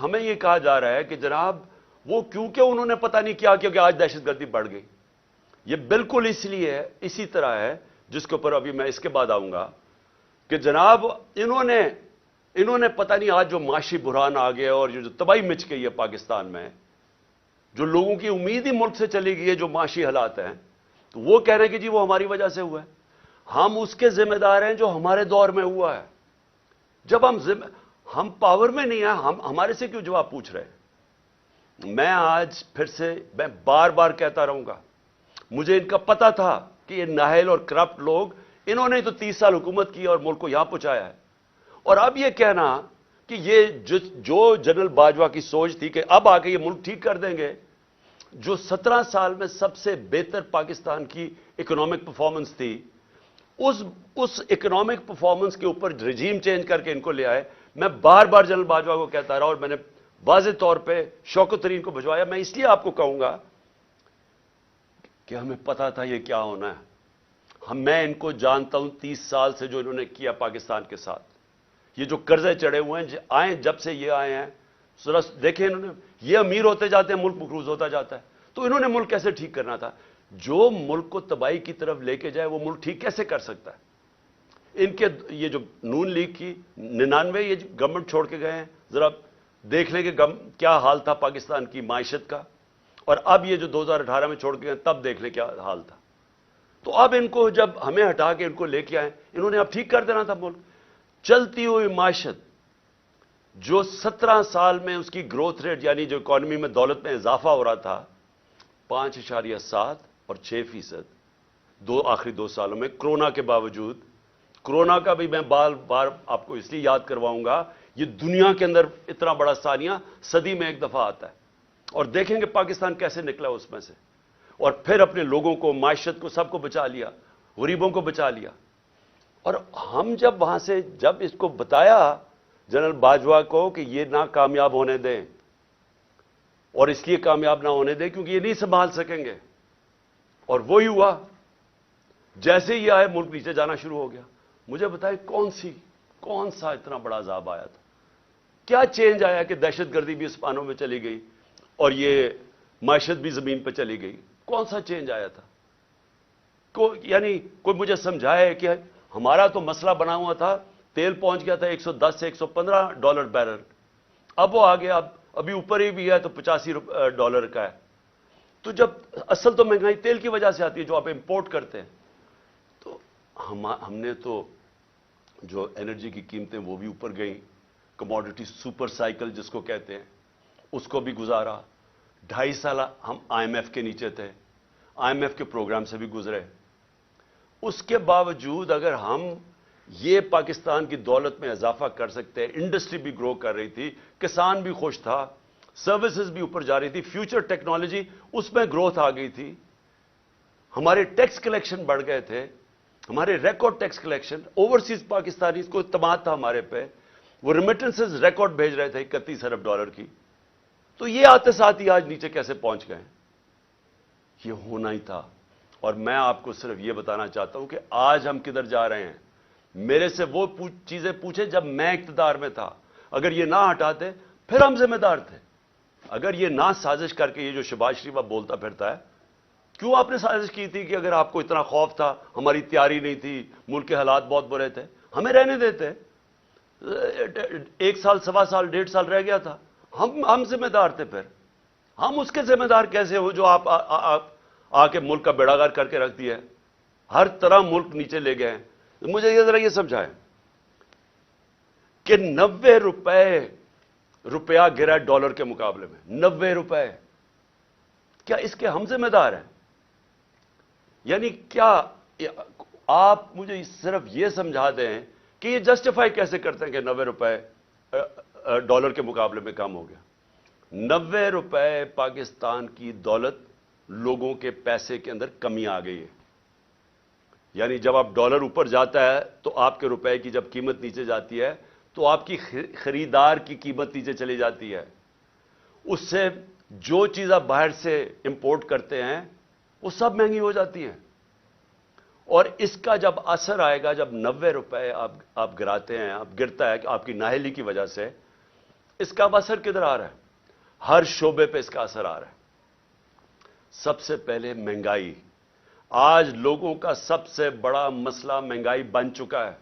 ہمیں یہ کہا جا رہا ہے کہ جناب وہ کیونکہ انہوں نے پتہ نہیں کیا کیونکہ آج دہشت گردی بڑھ گئی. یہ بالکل اس لیے ہے, اسی طرح ہے جس کے اوپر ابھی میں اس کے بعد آؤں گا کہ جناب انہوں نے پتہ نہیں آج جو معاشی بحران آ گیا اور جو تباہی مچ گئی ہے پاکستان میں, جو لوگوں کی امید ہی ملک سے چلی گئی ہے, جو معاشی حالات ہیں, تو وہ کہہ رہے ہیں کہ جی وہ ہماری وجہ سے ہوا ہے. ہم اس کے ذمہ دار ہیں جو ہمارے دور میں ہوا ہے. جب ہم پاور میں نہیں ہیں ہمارے سے کیوں جواب پوچھ رہے ہیں. میں آج پھر سے میں بار بار کہتا رہوں گا, مجھے ان کا پتہ تھا کہ یہ نااہل اور کرپٹ لوگ انہوں نے تو 30 سال حکومت کی اور ملک کو یہاں پہنچایا ہے. اور اب یہ کہنا کہ یہ جو جنرل باجوہ کی سوچ تھی کہ اب آ کے یہ ملک ٹھیک کر دیں گے, جو 17 سال میں سب سے بہتر پاکستان کی اکنامک پرفارمنس تھی, اس اکنامک پرفارمنس کے اوپر رجیم چینج کر کے ان کو لے آئے. میں بار بار جنرل باجوہ کو کہتا رہا اور میں نے واضح طور پہ شوکت ترین کو بھجوایا. میں اس لیے آپ کو کہوں گا کہ ہمیں پتا تھا یہ کیا ہونا ہے. میں ان کو جانتا ہوں 30 سال سے جو انہوں نے کیا پاکستان کے ساتھ, یہ جو قرضے چڑھے ہوئے ہیں جب سے یہ آئے ہیں, ذرا دیکھیں انہوں نے یہ امیر ہوتے جاتے ہیں ملک مقروض ہوتا جاتا ہے. تو انہوں نے ملک کیسے ٹھیک کرنا تھا. جو ملک کو تباہی کی طرف لے کے جائے وہ ملک ٹھیک کیسے کر سکتا ہے. ان کے یہ جو نون لیگ کی 99 یہ گورنمنٹ چھوڑ کے گئے ہیں, ذرا دیکھ لیں کہ کیا حال تھا پاکستان کی معیشت کا, اور اب یہ جو 2018 میں چھوڑ کے گئے تب دیکھ لیں کیا حال تھا. تو اب ان کو جب ہمیں ہٹا کے ان کو لے کے آئے, انہوں نے اب ٹھیک کر دینا تھا ملک. چلتی ہوئی معیشت جو 17 سال میں اس کی گروتھ ریٹ یعنی جو اکانومی میں دولت میں اضافہ ہو رہا تھا 5.7 اور 6%, آخری 2 سالوں میں کرونا کے باوجود. کرونا کا بھی میں بار بار آپ کو اس لیے یاد کرواؤں گا, یہ دنیا کے اندر اتنا بڑا ثانیہ صدی میں ایک دفعہ آتا ہے. اور دیکھیں کہ پاکستان کیسے نکلا اس میں سے, اور پھر اپنے لوگوں کو, معیشت کو, سب کو بچا لیا, غریبوں کو بچا لیا. اور ہم جب وہاں سے جب اس کو بتایا جنرل باجوہ کو کہ یہ نہ کامیاب ہونے دیں, اور اس لیے کامیاب نہ ہونے دیں کیونکہ یہ نہیں سنبھال سکیں گے, اور وہی ہوا. جیسے ہی آئے ملک نیچے جانا شروع ہو گیا. مجھے بتائیں کون سا اتنا بڑا عذاب آیا تھا؟ کیا چینج آیا کہ دہشت گردی بھی اسپانوں میں چلی گئی اور یہ معیشت بھی زمین پہ چلی گئی؟ کون سا چینج آیا تھا؟ یعنی کوئی مجھے سمجھائے کہ ہمارا تو مسئلہ بنا ہوا تھا, تیل پہنچ گیا تھا $110 سے $115 بیرل, اب وہ آگے ابھی اوپر ہی بھی ہے تو $85 کا ہے. تو جب اصل تو مہنگائی تیل کی وجہ سے آتی ہے جو آپ امپورٹ کرتے ہیں. تو ہم نے تو جو انرجی کی قیمتیں وہ بھی اوپر گئیں, کموڈٹی سپر سائیکل جس کو کہتے ہیں اس کو بھی گزارا. 2.5 سال ہم IMF کے نیچے تھے, IMF کے پروگرام سے بھی گزرے. اس کے باوجود اگر ہم یہ پاکستان کی دولت میں اضافہ کر سکتے ہیں, انڈسٹری بھی گرو کر رہی تھی, کسان بھی خوش تھا, سروسز بھی اوپر جا رہی تھی, فیوچر ٹیکنالوجی اس میں گروتھ آ گئی تھی, ہمارے ٹیکس کلیکشن بڑھ گئے تھے, ہمارے record tax collection, overseas Pakistani کو اعتماد تھا ہمارے پہ, وہ ریمیٹنسز ریکارڈ بھیج رہے تھے $31 ارب کی. تو یہ آتے ساتھ ہی آج نیچے کیسے پہنچ گئے؟ یہ ہونا ہی تھا. اور میں آپ کو صرف یہ بتانا چاہتا ہوں کہ آج ہم کدھر جا رہے ہیں. میرے سے وہ چیزیں پوچھیں جب میں اقتدار میں تھا. اگر یہ نہ ہٹاتے پھر ہم ذمہ دار تھے. اگر یہ نہ سازش کر کے, یہ جو شہباز شریف اب بولتا پھرتا ہے, کیوں آپ نے سازش کی تھی کہ اگر آپ کو اتنا خوف تھا, ہماری تیاری نہیں تھی, ملک کے حالات بہت برے تھے, ہمیں رہنے دیتے. 1 سال, 1.25 سال, 1.5 سال رہ گیا تھا, ہم ذمہ دار تھے. پھر ہم اس کے ذمہ دار کیسے ہو جو آپ آ کے ملک کا بیڑا غرق کر کے رکھ دیا ہے, ہر طرح ملک نیچے لے گئے ہیں. مجھے یہ ذرا یہ سمجھائیں کہ 90 روپیہ گرا ڈالر کے مقابلے میں, 90 روپے. کیا اس کے ہم ذمہ دار ہیں؟ یعنی کیا آپ مجھے صرف یہ سمجھا دیں کہ یہ جسٹیفائی کیسے کرتے ہیں کہ 90 روپے ڈالر کے مقابلے میں کم ہو گیا؟ 90 روپے پاکستان کی دولت, لوگوں کے پیسے کے اندر کمی آ گئی ہے. یعنی جب آپ ڈالر اوپر جاتا ہے تو آپ کے روپے کی جب قیمت نیچے جاتی ہے تو آپ کی خریدار کی قیمت نیچے چلی جاتی ہے. اس سے جو چیز آپ باہر سے امپورٹ کرتے ہیں وہ سب مہنگی ہو جاتی ہیں. اور اس کا جب اثر آئے گا, جب 90 روپے آپ گراتے ہیں, آپ گرتا ہے کہ آپ کی نااہلی کی وجہ سے, اس کا اثر کدھر آ رہا ہے؟ ہر شعبے پہ اس کا اثر آ رہا ہے. سب سے پہلے مہنگائی. آج لوگوں کا سب سے بڑا مسئلہ مہنگائی بن چکا ہے.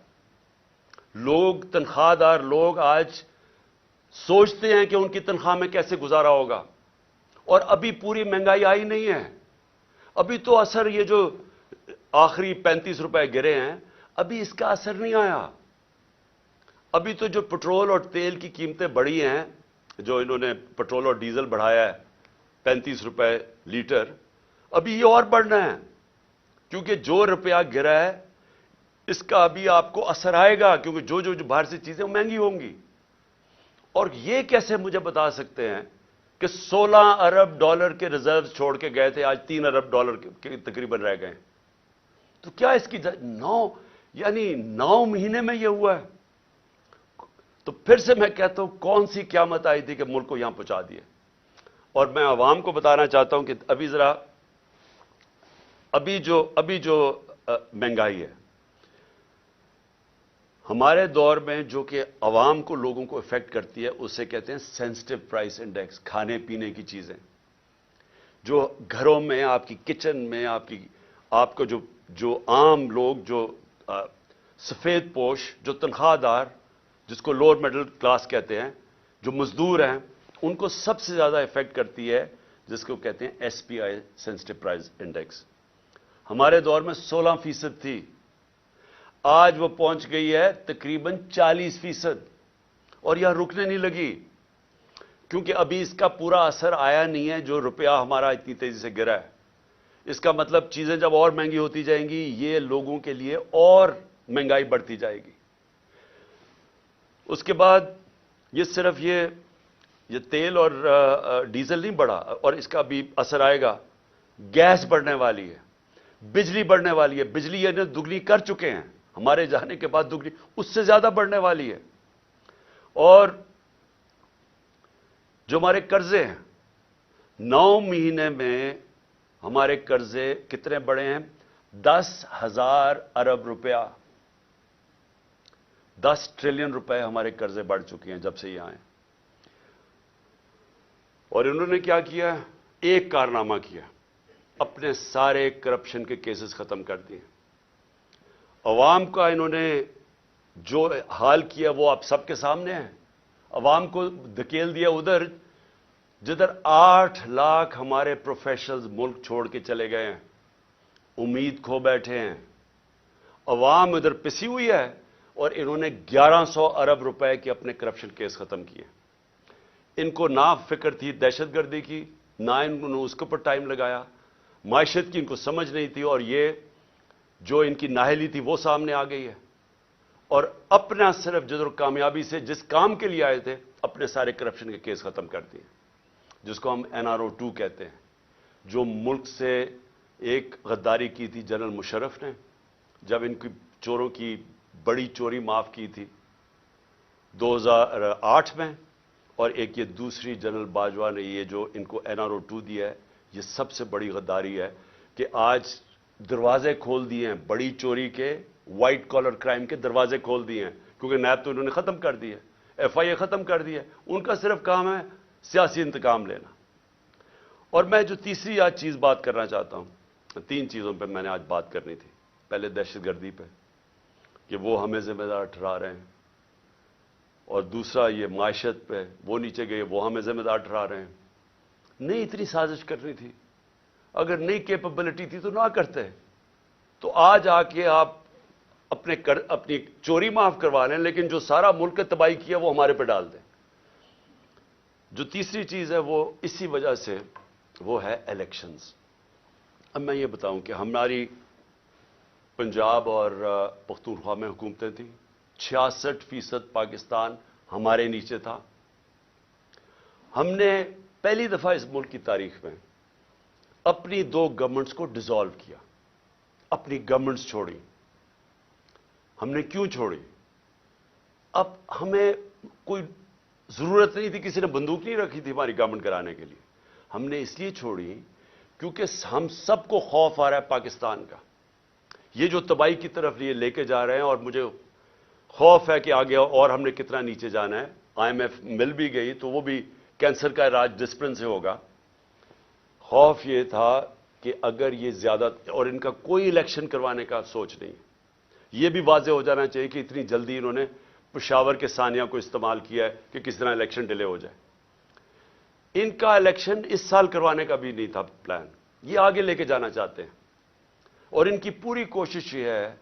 لوگ, تنخواہ دار لوگ آج سوچتے ہیں کہ ان کی تنخواہ میں کیسے گزارا ہوگا, اور ابھی پوری مہنگائی آئی نہیں ہے. ابھی تو اثر, یہ جو آخری 35 روپے گرے ہیں, ابھی اس کا اثر نہیں آیا. ابھی تو جو پٹرول اور تیل کی قیمتیں بڑھی ہیں, جو انہوں نے پٹرول اور ڈیزل بڑھایا ہے 35 روپے لیٹر, ابھی یہ اور بڑھنا ہے, کیونکہ جو روپیہ گرا ہے اس کا ابھی آپ کو اثر آئے گا, کیونکہ جو باہر سے چیزیں مہنگی ہوں گی. اور یہ کیسے مجھے بتا سکتے ہیں کہ 16 ارب ڈالر کے ریزرو چھوڑ کے گئے تھے, آج 3 ارب ڈالر کے تقریباً رہ گئے. تو کیا اس کی 9 مہینے میں یہ ہوا ہے؟ تو پھر سے میں کہتا ہوں, کون سی قیامت آئی تھی کہ ملک کو یہاں پہنچا دیا؟ اور میں عوام کو بتانا چاہتا ہوں کہ ابھی جو مہنگائی ہے ہمارے دور میں, جو کہ عوام کو, لوگوں کو افیکٹ کرتی ہے, اسے کہتے ہیں سینسٹیو پرائس انڈیکس. کھانے پینے کی چیزیں جو گھروں میں, آپ کی کچن میں, آپ کو جو عام لوگ, جو سفید پوش, جو تنخواہ دار, جس کو لوور مڈل کلاس کہتے ہیں, جو مزدور ہیں, ان کو سب سے زیادہ افیکٹ کرتی ہے, جس کو کہتے ہیں SPI سینسٹیو پرائس انڈیکس. ہمارے دور میں 16% تھی, آج وہ پہنچ گئی ہے تقریباً 40%, اور یہ رکنے نہیں لگی, کیونکہ ابھی اس کا پورا اثر آیا نہیں ہے جو روپیہ ہمارا اتنی تیزی سے گرا ہے. اس کا مطلب چیزیں جب اور مہنگی ہوتی جائیں گی, یہ لوگوں کے لیے اور مہنگائی بڑھتی جائے گی. اس کے بعد یہ صرف یہ تیل اور ڈیزل نہیں بڑھا، اور اس کا بھی اثر آئے گا. گیس بڑھنے والی ہے، بجلی بڑھنے والی ہے. بجلی یہ دگنی کر چکے ہیں، ہمارے جانے کے بعد دگنی اس سے زیادہ بڑھنے والی ہے. اور جو ہمارے قرضے ہیں، 9 مہینے میں ہمارے قرضے کتنے بڑھے ہیں؟ 10,000 ارب روپیہ. 10 ٹریلین روپے ہمارے قرضے بڑھ چکے ہیں جب سے یہ آئے. اور انہوں نے کیا کیا؟ ایک کارنامہ کیا، اپنے سارے کرپشن کے کیسز ختم کر دیے. عوام کا انہوں نے جو حال کیا وہ آپ سب کے سامنے ہے. عوام کو دھکیل دیا ادھر جدھر 8 لاکھ ہمارے پروفیشنلز ملک چھوڑ کے چلے گئے ہیں، امید کھو بیٹھے ہیں. عوام ادھر پسی ہوئی ہے، اور انہوں نے 1100 ارب روپے کے اپنے کرپشن کیس ختم کیے. ان کو نہ فکر تھی دہشت گردی کی، نہ انہوں نے اس کے اوپر ٹائم لگایا. معیشت کی ان کو سمجھ نہیں تھی، اور یہ جو ان کی نااہلی تھی وہ سامنے آ گئی ہے. اور اپنا صرف جدر کامیابی سے جس کام کے لیے آئے تھے، اپنے سارے کرپشن کے کیس ختم کر دیے، جس کو ہم NRO2 کہتے ہیں. جو ملک سے ایک غداری کی تھی جنرل مشرف نے، جب ان کی چوروں کی بڑی چوری معاف کی تھی 2008 میں، اور ایک یہ دوسری جنرل باجوہ نے یہ جو ان کو NRO2 دیا ہے، یہ سب سے بڑی غداری ہے کہ آج دروازے کھول دیے ہیں بڑی چوری کے، وائٹ کالر کرائم کے دروازے کھول دیے ہیں. کیونکہ نیب تو انہوں نے ختم کر دی ہے، FIA ختم کر دی ہے. ان کا صرف کام ہے سیاسی انتقام لینا. اور میں جو تیسری آج چیز بات کرنا چاہتا ہوں، 3 چیزوں پہ میں نے آج بات کرنی تھی. پہلے دہشت گردی پہ کہ وہ ہمیں ذمہ دار ٹھہرا رہے ہیں، اور دوسرا یہ معیشت پہ وہ نیچے گئے، وہ ہمیں ذمہ دار ٹھہرا رہے ہیں. نہیں اتنی سازش کرنی تھی، اگر نئی کیپبلٹی تھی تو نہ کرتے. تو آج آ کے آپ اپنی چوری معاف کروا لیں، لیکن جو سارا ملک نے تباہی کیا وہ ہمارے پہ ڈال دیں. جو تیسری چیز ہے وہ اسی وجہ سے وہ ہے الیکشنز. اب میں یہ بتاؤں کہ ہماری پنجاب اور پختونخوا میں حکومتیں تھیں، 66% پاکستان ہمارے نیچے تھا. ہم نے پہلی دفعہ اس ملک کی تاریخ میں اپنی 2 گورنمنٹس کو ڈیزالو کیا، اپنی گورنمنٹس چھوڑی. ہم نے کیوں چھوڑی؟ اب ہمیں کوئی ضرورت نہیں تھی، کسی نے بندوق نہیں رکھی تھی ہماری گورنمنٹ کرانے کے لیے. ہم نے اس لیے چھوڑی کیونکہ ہم سب کو خوف آ رہا ہے پاکستان کا. یہ جو تباہی کی طرف یہ لے کے جا رہے ہیں، اور مجھے خوف ہے کہ آگے اور ہم نے کتنا نیچے جانا ہے. IMF مل بھی گئی تو وہ بھی کینسر کا علاج ڈسپلن سے ہوگا. خوف یہ تھا کہ اگر یہ زیادہ، اور ان کا کوئی الیکشن کروانے کا سوچ نہیں. یہ بھی واضح ہو جانا چاہیے کہ اتنی جلدی انہوں نے پشاور کے ثانیہ کو استعمال کیا ہے کہ کس طرح الیکشن ڈیلے ہو جائے. ان کا الیکشن اس سال کروانے کا بھی نہیں تھا پلان، یہ آگے لے کے جانا چاہتے ہیں. اور ان کی پوری کوشش یہ ہے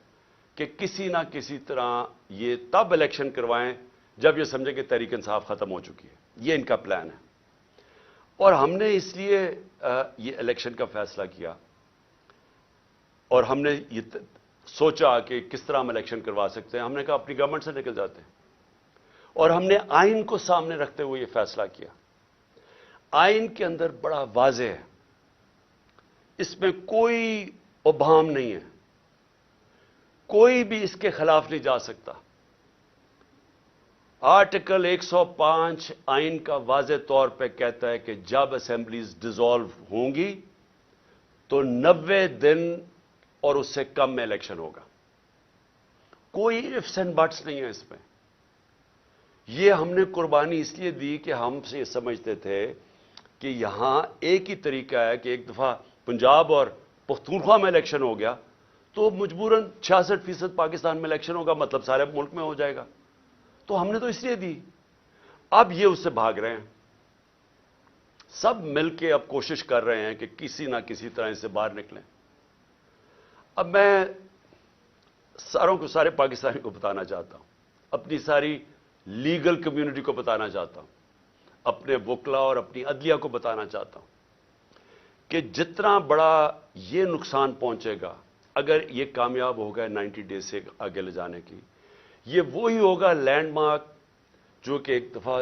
کہ کسی نہ کسی طرح یہ تب الیکشن کروائیں جب یہ سمجھیں کہ تحریک انصاف ختم ہو چکی ہے. یہ ان کا پلان ہے. اور ہم نے اس لیے یہ الیکشن کا فیصلہ کیا، اور ہم نے یہ سوچا کہ کس طرح ہم الیکشن کروا سکتے ہیں. ہم نے کہا اپنی گورنمنٹ سے نکل جاتے ہیں، اور ہم نے آئین کو سامنے رکھتے ہوئے یہ فیصلہ کیا. آئین کے اندر بڑا واضح ہے، اس میں کوئی ابہام نہیں ہے، کوئی بھی اس کے خلاف نہیں جا سکتا. آرٹیکل 105 آئین کا واضح طور پہ کہتا ہے کہ جب اسمبلیز ڈیزالو ہوں گی تو 90 دن اور اس سے کم میں الیکشن ہوگا. کوئی ifs and buts نہیں ہے اس میں. یہ ہم نے قربانی اس لیے دی کہ ہم سے یہ سمجھتے تھے کہ یہاں ایک ہی طریقہ ہے کہ ایک دفعہ پنجاب اور پختونخوا میں الیکشن ہو گیا تو مجبوراً 66% پاکستان میں الیکشن ہوگا، مطلب سارے ملک میں ہو جائے گا. تو ہم نے تو اس لیے دی. اب یہ اس سے بھاگ رہے ہیں، سب مل کے اب کوشش کر رہے ہیں کہ کسی نہ کسی طرح اس سے باہر نکلیں. اب میں سارے پاکستانی کو بتانا چاہتا ہوں، اپنی ساری لیگل کمیونٹی کو بتانا چاہتا ہوں، اپنے وکلا اور اپنی عدلیہ کو بتانا چاہتا ہوں کہ جتنا بڑا یہ نقصان پہنچے گا اگر یہ کامیاب ہوگا 90 ڈیز سے آگے لے جانے کی، یہ وہی ہوگا لینڈ مارک جو کہ ایک دفعہ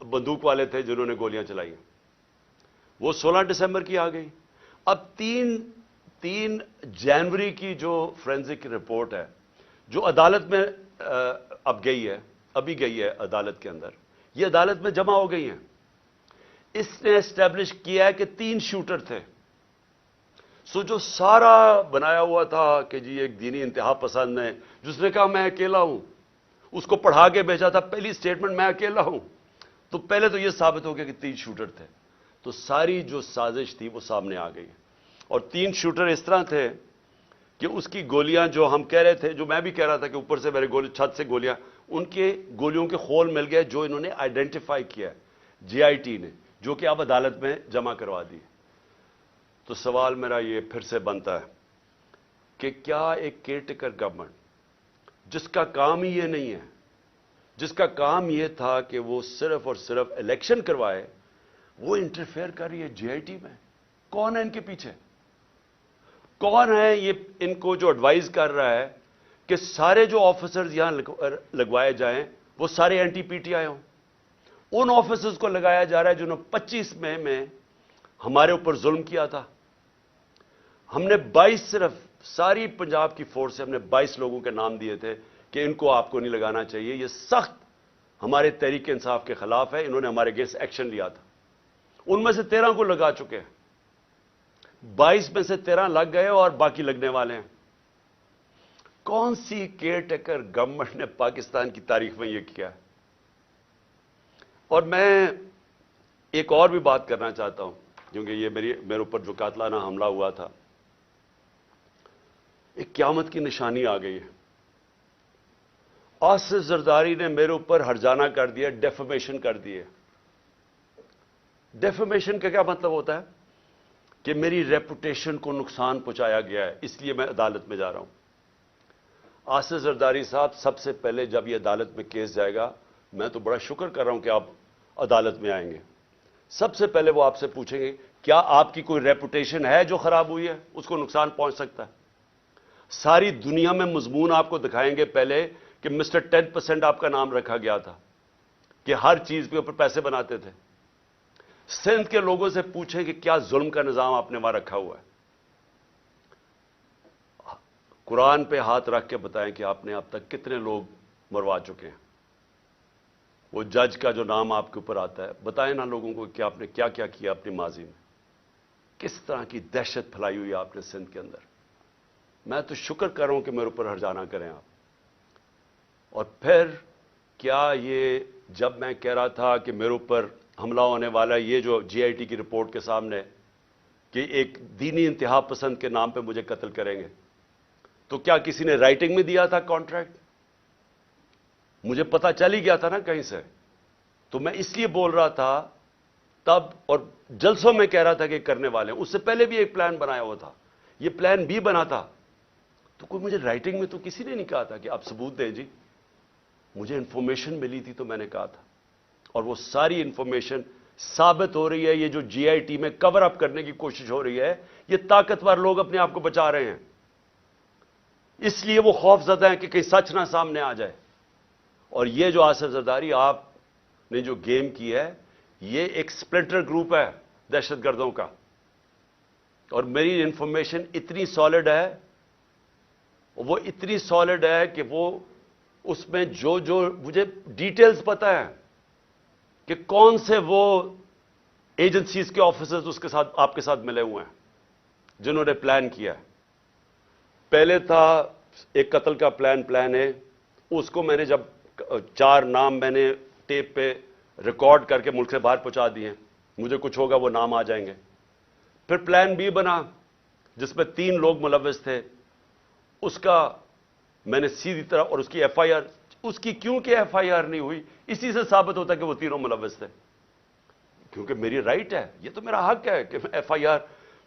بندوق والے تھے جنہوں نے گولیاں چلائی ہیں. وہ 16 دسمبر کی آ گئی. اب 3 جنوری کی جو فورینزک رپورٹ ہے جو عدالت میں اب گئی ہے، ابھی گئی ہے عدالت کے اندر، یہ عدالت میں جمع ہو گئی ہیں. اس نے اسٹیبلش کیا ہے کہ 3 شوٹر تھے. سو جو سارا بنایا ہوا تھا کہ جی ایک دینی انتہا پسند ہے جس نے کہا میں اکیلا ہوں، اس کو پڑھا کے بھیجا تھا پہلی سٹیٹمنٹ میں اکیلا ہوں، تو پہلے تو یہ ثابت ہو گیا کہ 3 شوٹر تھے. تو ساری جو سازش تھی وہ سامنے آ گئی. اور 3 شوٹر اس طرح تھے کہ اس کی گولیاں جو ہم کہہ رہے تھے، جو میں بھی کہہ رہا تھا کہ اوپر سے میرے چھت سے گولیاں، ان کے گولیوں کے خول مل گئے جو انہوں نے آئیڈینٹیفائی کیا جی آئی ٹی نے، جو کہ اب عدالت میں جمع کروا دی. تو سوال میرا یہ پھر سے بنتا ہے کہ کیا ایک کیئر ٹیکر گورنمنٹ جس کا کام ہی یہ نہیں ہے، جس کا کام یہ تھا کہ وہ صرف اور صرف الیکشن کروائے، وہ انٹرفیئر کر رہی ہے جی آئی ٹی میں؟ کون ہے ان کے پیچھے؟ کون ہے یہ ان کو جو ایڈوائز کر رہا ہے کہ سارے جو آفیسرز یہاں لگوائے جائیں وہ سارے اینٹی پی ٹی آئی ہوں؟ ان آفیسرز کو لگایا جا رہا ہے جنہوں نے 25 مئی میں ہمارے اوپر ظلم کیا تھا. ہم نے 22 صرف ساری پنجاب کی فورس سے ہم نے 22 لوگوں کے نام دیے تھے کہ ان کو آپ کو نہیں لگانا چاہیے، یہ سخت ہمارے تحریک انصاف کے خلاف ہے، انہوں نے ہمارے اگینسٹ ایکشن لیا تھا. ان میں سے 13 کو لگا چکے ہیں، 22 میں سے 13 لگ گئے اور باقی لگنے والے ہیں. کون سی کیئر ٹیکر گورنمنٹ نے پاکستان کی تاریخ میں یہ کیا ہے؟ اور میں ایک اور بھی بات کرنا چاہتا ہوں کیونکہ یہ میرے اوپر جو قاتلانہ حملہ ہوا تھا، ایک قیامت کی نشانی آ گئی ہے. آصف زرداری نے میرے اوپر ہرجانہ کر دیا، ڈیفیمیشن کر دی ہے. ڈیفیمیشن کا کیا مطلب ہوتا ہے؟ کہ میری ریپوٹیشن کو نقصان پہنچایا گیا ہے، اس لیے میں عدالت میں جا رہا ہوں. آصف زرداری صاحب، سب سے پہلے جب یہ عدالت میں کیس جائے گا، میں تو بڑا شکر کر رہا ہوں کہ آپ عدالت میں آئیں گے. سب سے پہلے وہ آپ سے پوچھیں گے کیا آپ کی کوئی ریپوٹیشن ہے جو خراب ہوئی ہے، اس کو نقصان پہنچ سکتا ہے. ساری دنیا میں مضمون آپ کو دکھائیں گے پہلے کہ مسٹر 10% آپ کا نام رکھا گیا تھا، کہ ہر چیز کے اوپر پیسے بناتے تھے. سندھ کے لوگوں سے پوچھیں کہ کیا ظلم کا نظام آپ نے وہاں رکھا ہوا ہے. قرآن پہ ہاتھ رکھ کے بتائیں کہ آپ نے اب تک کتنے لوگ مروا چکے ہیں. وہ جج کا جو نام آپ کے اوپر آتا ہے، بتائیں نا لوگوں کو کہ آپ نے کیا کیا کیا اپنی ماضی میں، کس طرح کی دہشت پھیلائی ہوئی آپ نے سندھ کے اندر. میں تو شکر کر رہا ہوں کہ میرے اوپر ہرجانہ کریں آپ. اور پھر کیا یہ جب میں کہہ رہا تھا کہ میرے اوپر حملہ ہونے والا، یہ جو جی آئی ٹی کی رپورٹ کے سامنے کہ ایک دینی انتہا پسند کے نام پہ مجھے قتل کریں گے، تو کیا کسی نے رائٹنگ میں دیا تھا کانٹریکٹ؟ مجھے پتا چل ہی گیا تھا نا کہیں سے. تو میں اس لیے بول رہا تھا تب، اور جلسوں میں کہہ رہا تھا کہ کرنے والے ہیں. اس سے پہلے بھی ایک پلان بنایا ہوا تھا، یہ پلان بھی بنا تھا. تو کوئی مجھے رائٹنگ میں تو کسی نے نہیں کہا تھا کہ آپ ثبوت دیں. جی مجھے انفارمیشن ملی تھی تو میں نے کہا تھا، اور وہ ساری انفارمیشن ثابت ہو رہی ہے. یہ جو جی آئی ٹی میں کور اپ کرنے کی کوشش ہو رہی ہے، یہ طاقتور لوگ اپنے آپ کو بچا رہے ہیں، اس لیے وہ خوف زدہ ہیں کہ کہیں سچ نہ سامنے آ جائے. اور یہ جو آصف زرداری آپ نے جو گیم کی ہے، یہ ایک سپلنٹر گروپ ہے دہشت گردوں کا. اور میری انفارمیشن اتنی سالڈ ہے، وہ اتنی سالڈ ہے کہ وہ اس میں جو مجھے ڈیٹیلز پتا ہے کہ کون سے وہ ایجنسیز کے آفیسرز اس کے ساتھ آپ کے ساتھ ملے ہوئے ہیں جنہوں نے پلان کیا ہے. پہلے تھا ایک قتل کا پلان ہے، اس کو میں نے جب 4 نام میں نے ٹیپ پہ ریکارڈ کر کے ملک سے باہر پہنچا دیے، مجھے کچھ ہوگا وہ نام آ جائیں گے. پھر پلان بی بنا جس میں 3 لوگ ملوث تھے، اس کا میں نے سیدھی طرح، اور اس کی ایف آئی آر، اس کی کیوں کہ ایف آئی آر نہیں ہوئی، اسی سے ثابت ہوتا کہ وہ تینوں ملوث تھے. کیونکہ میری رائٹ ہے، یہ تو میرا حق ہے کہ ایف آئی آر،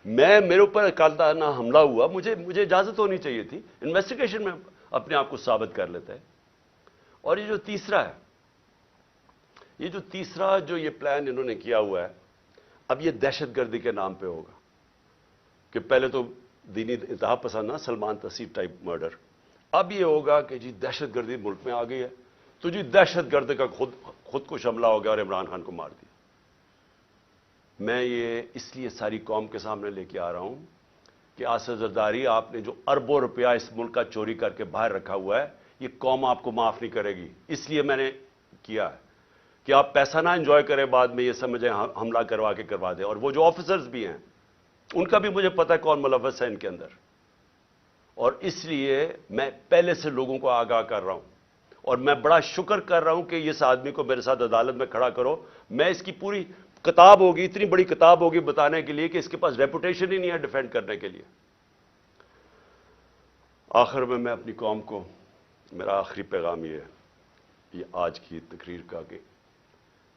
میرے اوپر قاتلانہ حملہ ہوا، مجھے اجازت ہونی چاہیے تھی، انویسٹیگیشن میں اپنے آپ کو ثابت کر لیتا ہے. اور یہ جو تیسرا جو یہ پلان انہوں نے کیا ہوا ہے، اب یہ دہشت گردی کے نام پہ ہوگا کہ پہلے تو دینی انتہا پسند نا، سلمان تسیب ٹائپ مرڈر. اب یہ ہوگا کہ جی دہشت گردی ملک میں آ گئی ہے، تو جی دہشت گرد کا خودکش حملہ ہو گیا اور عمران خان کو مار دیا. میں یہ اس لیے ساری قوم کے سامنے لے کے آ رہا ہوں کہ آصف زرداری، آپ نے جو اربوں روپیہ اس ملک کا چوری کر کے باہر رکھا ہوا ہے، یہ قوم آپ کو معاف نہیں کرے گی. اس لیے میں نے کیا ہے کہ آپ پیسہ نہ انجوائے کریں، بعد میں یہ سمجھیں حملہ کروا کے کروا دیں. اور وہ جو آفیسرز بھی ہیں ان کا بھی مجھے پتہ ہے کون ملوث ہے ان کے اندر. اور اس لیے میں پہلے سے لوگوں کو آگاہ کر رہا ہوں، اور میں بڑا شکر کر رہا ہوں کہ اس آدمی کو میرے ساتھ عدالت میں کھڑا کرو. میں اس کی پوری کتاب ہوگی، اتنی بڑی کتاب ہوگی بتانے کے لیے کہ اس کے پاس ریپوٹیشن ہی نہیں ہے ڈیفینڈ کرنے کے لیے. آخر میں اپنی قوم کو میرا آخری پیغام یہ آج کی تقریر کا کہ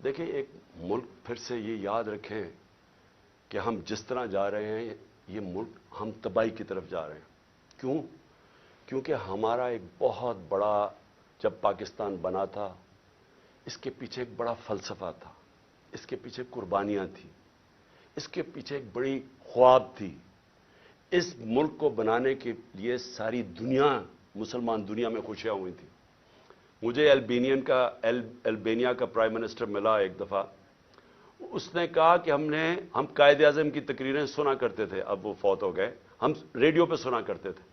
دیکھیں، ایک ملک پھر سے یہ یاد رکھیں کہ ہم جس طرح جا رہے ہیں یہ ملک ہم تباہی کی طرف جا رہے ہیں. کیوں؟ کیونکہ ہمارا ایک بہت بڑا، جب پاکستان بنا تھا اس کے پیچھے ایک بڑا فلسفہ تھا، اس کے پیچھے قربانیاں تھیں، اس کے پیچھے ایک بڑی خواب تھی. اس ملک کو بنانے کے لیے ساری دنیا، مسلمان دنیا میں خوشیاں ہوئی تھیں. مجھے البینیا کا پرائم منسٹر ملا ایک دفعہ. اس نے کہا کہ ہم قائد اعظم کی تقریریں سنا کرتے تھے، اب وہ فوت ہو گئے، ہم ریڈیو پہ سنا کرتے تھے.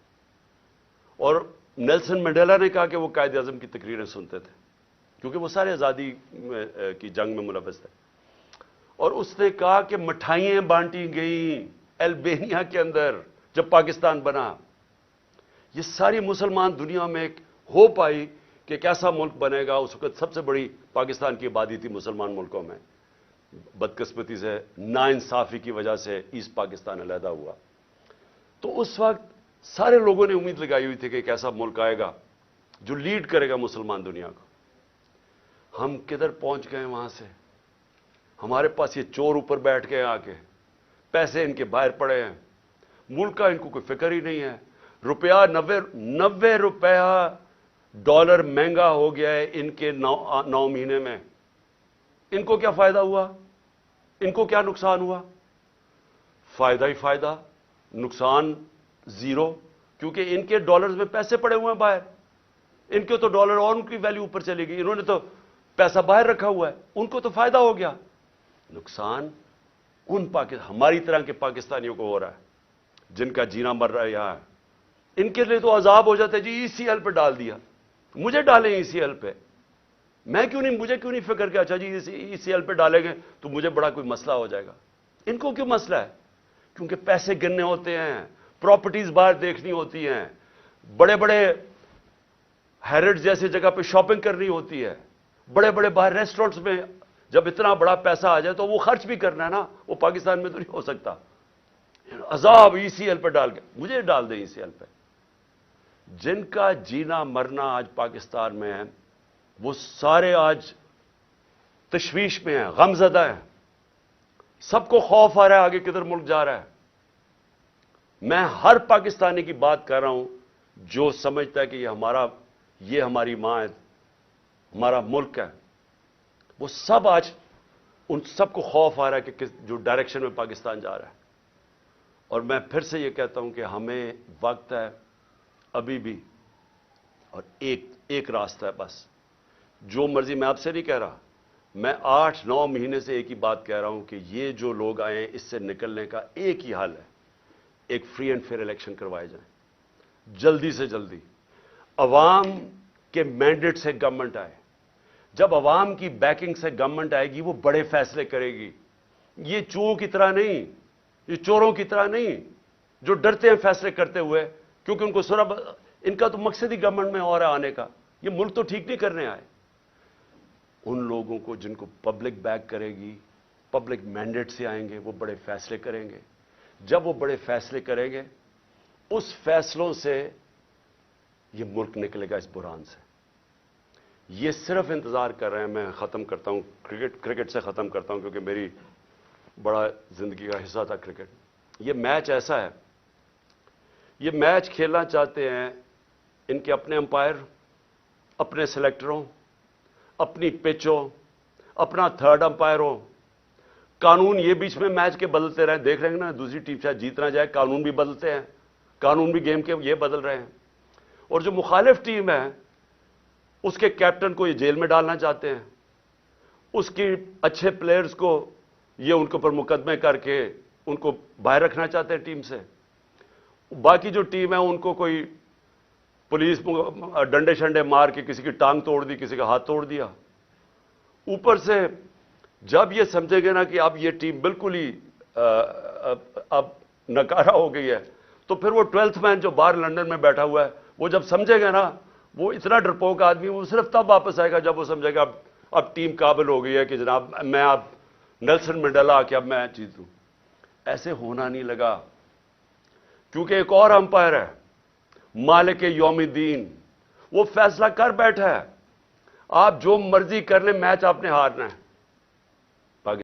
اور نیلسن منڈیلا نے کہا کہ وہ قائد اعظم کی تقریریں سنتے تھے کیونکہ وہ سارے آزادی کی جنگ میں ملوث تھے. اور اس نے کہا کہ مٹھائیاں بانٹی گئیں البینیا کے اندر جب پاکستان بنا. یہ ساری مسلمان دنیا میں ایک ہوپ آئی کہ ایک ایسا ملک بنے گا. اس وقت سب سے بڑی پاکستان کی آبادی تھی مسلمان ملکوں میں. بدقسمتی سے، ناانصافی کی وجہ سے ایسٹ پاکستان علیحدہ ہوا. تو اس وقت سارے لوگوں نے امید لگائی ہوئی تھی کہ ایک ایسا ملک آئے گا جو لیڈ کرے گا مسلمان دنیا کو. ہم کدھر پہنچ گئے وہاں سے؟ ہمارے پاس یہ چور اوپر بیٹھ گئے، آ کے پیسے ان کے باہر پڑے ہیں، ملک کا ان کو کوئی فکر ہی نہیں ہے. روپیہ 90 روپیہ ڈالر مہنگا ہو گیا ہے ان کے 9 مہینے میں. ان کو کیا فائدہ ہوا؟ ان کو کیا نقصان ہوا؟ فائدہ ہی فائدہ، نقصان زیرو. کیونکہ ان کے ڈالرز میں پیسے پڑے ہوئے ہیں باہر. ان کے تو ڈالر اور ان کی ویلیو اوپر چلے گی، انہوں نے تو پیسہ باہر رکھا ہوا ہے، ان کو تو فائدہ ہو گیا. نقصان ہماری طرح کے پاکستانیوں کو ہو رہا ہے جن کا جینا مر رہا ہے یہاں. ان کے لیے تو عذاب ہو جاتا ہے جی ای سی ایل پہ ڈال دیا. مجھے ڈالیں ای سی ایل پہ، مجھے کیوں نہیں فکر کہ اچھا جی ای سی ایل پہ ڈالیں گے تو مجھے بڑا کوئی مسئلہ ہو جائے گا. ان کو کیوں مسئلہ ہے؟ کیونکہ پیسے گننے ہوتے ہیں، پراپرٹیز باہر دیکھنی ہوتی ہیں، بڑے بڑے ہیرڈ جیسی جگہ پہ شاپنگ کرنی ہوتی ہے، بڑے بڑے باہر ریسٹورنٹس میں. جب اتنا بڑا پیسہ آ جائے تو وہ خرچ بھی کرنا ہے نا، وہ پاکستان میں تو نہیں ہو سکتا. عذاب ای سی ایل پہ ڈال کے، مجھے ڈال دیں ای سی ایل پہ. جن کا جینا مرنا آج پاکستان میں ہے وہ سارے آج تشویش میں ہیں، غم زدہ ہیں. سب کو خوف آ رہا ہے آگے کدھر ملک جا رہا ہے. میں ہر پاکستانی کی بات کر رہا ہوں جو سمجھتا ہے کہ یہ ہماری ماں ہے، ہمارا ملک ہے. وہ سب آج ان سب کو خوف آ رہا ہے کہ جو ڈائریکشن میں پاکستان جا رہا ہے. اور میں پھر سے یہ کہتا ہوں کہ ہمیں وقت ہے ابھی بھی، اور ایک راستہ ہے بس. جو مرضی، میں آپ سے نہیں کہہ رہا، میں 8-9 مہینے سے ایک ہی بات کہہ رہا ہوں کہ یہ جو لوگ آئے ہیں اس سے نکلنے کا ایک ہی حل ہے، ایک فری اینڈ فیئر الیکشن کروائے جائیں جلدی سے جلدی. عوام کے مینڈیٹ سے گورنمنٹ آئے. جب عوام کی بیکنگ سے گورنمنٹ آئے گی وہ بڑے فیصلے کرے گی. یہ چوروں کی طرح نہیں، یہ چوروں کی طرح نہیں جو ڈرتے ہیں فیصلے کرتے ہوئے کیونکہ ان کو ان کا تو مقصد ہی گورنمنٹ میں اور آنے کا. یہ ملک تو ٹھیک نہیں کرنے آئے. ان لوگوں کو جن کو پبلک بیک کرے گی، پبلک مینڈیٹ سے آئیں گے، وہ بڑے فیصلے کریں گے. جب وہ بڑے فیصلے کریں گے اس فیصلوں سے یہ ملک نکلے گا اس بحران سے. یہ صرف انتظار کر رہے ہیں. میں ختم کرتا ہوں، کرکٹ سے ختم کرتا ہوں کیونکہ میری بڑا زندگی کا حصہ تھا کرکٹ. یہ میچ ایسا ہے، یہ میچ کھیلنا چاہتے ہیں ان کے اپنے امپائر، اپنے سلیکٹروں، اپنی پچ ہو، اپنا تھرڈ امپائر ہو. قانون یہ بیچ میں میچ کے بدلتے رہے، دیکھ رہے ہیں نا، دوسری ٹیم شاید جیتنا جائے، قانون بھی بدلتے ہیں، قانون بھی گیم کے یہ بدل رہے ہیں. اور جو مخالف ٹیم ہے اس کے کیپٹن کو یہ جیل میں ڈالنا چاہتے ہیں. اس کی اچھے پلیئرز کو یہ ان کے اوپر مقدمے کر کے ان کو باہر رکھنا چاہتے ہیں ٹیم سے. باقی جو ٹیم ہے ان کو کوئی پولیس ڈنڈے شنڈے مار کے کسی کی ٹانگ توڑ دی, کسی کا ہاتھ توڑ دیا. اوپر سے جب یہ سمجھے گے نا کہ اب یہ ٹیم بالکل ہی اب نکارہ ہو گئی ہے, تو پھر وہ 12th مین جو باہر لندن میں بیٹھا ہوا ہے, وہ جب سمجھے گا نا, وہ اتنا ڈرپوک آدمی, وہ صرف تب واپس آئے گا جب وہ سمجھے گا اب ٹیم قابل ہو گئی ہے کہ جناب میں اب نیلسن منڈیلا آ کے اب میں جیت لوں. ایسے ہونا نہیں لگا, کیونکہ ایک اور امپائر ہے مالک یوم الدین, وہ فیصلہ کر بیٹھا ہے آپ جو مرضی کر لیں, میچ آپ نے ہارنا ہے.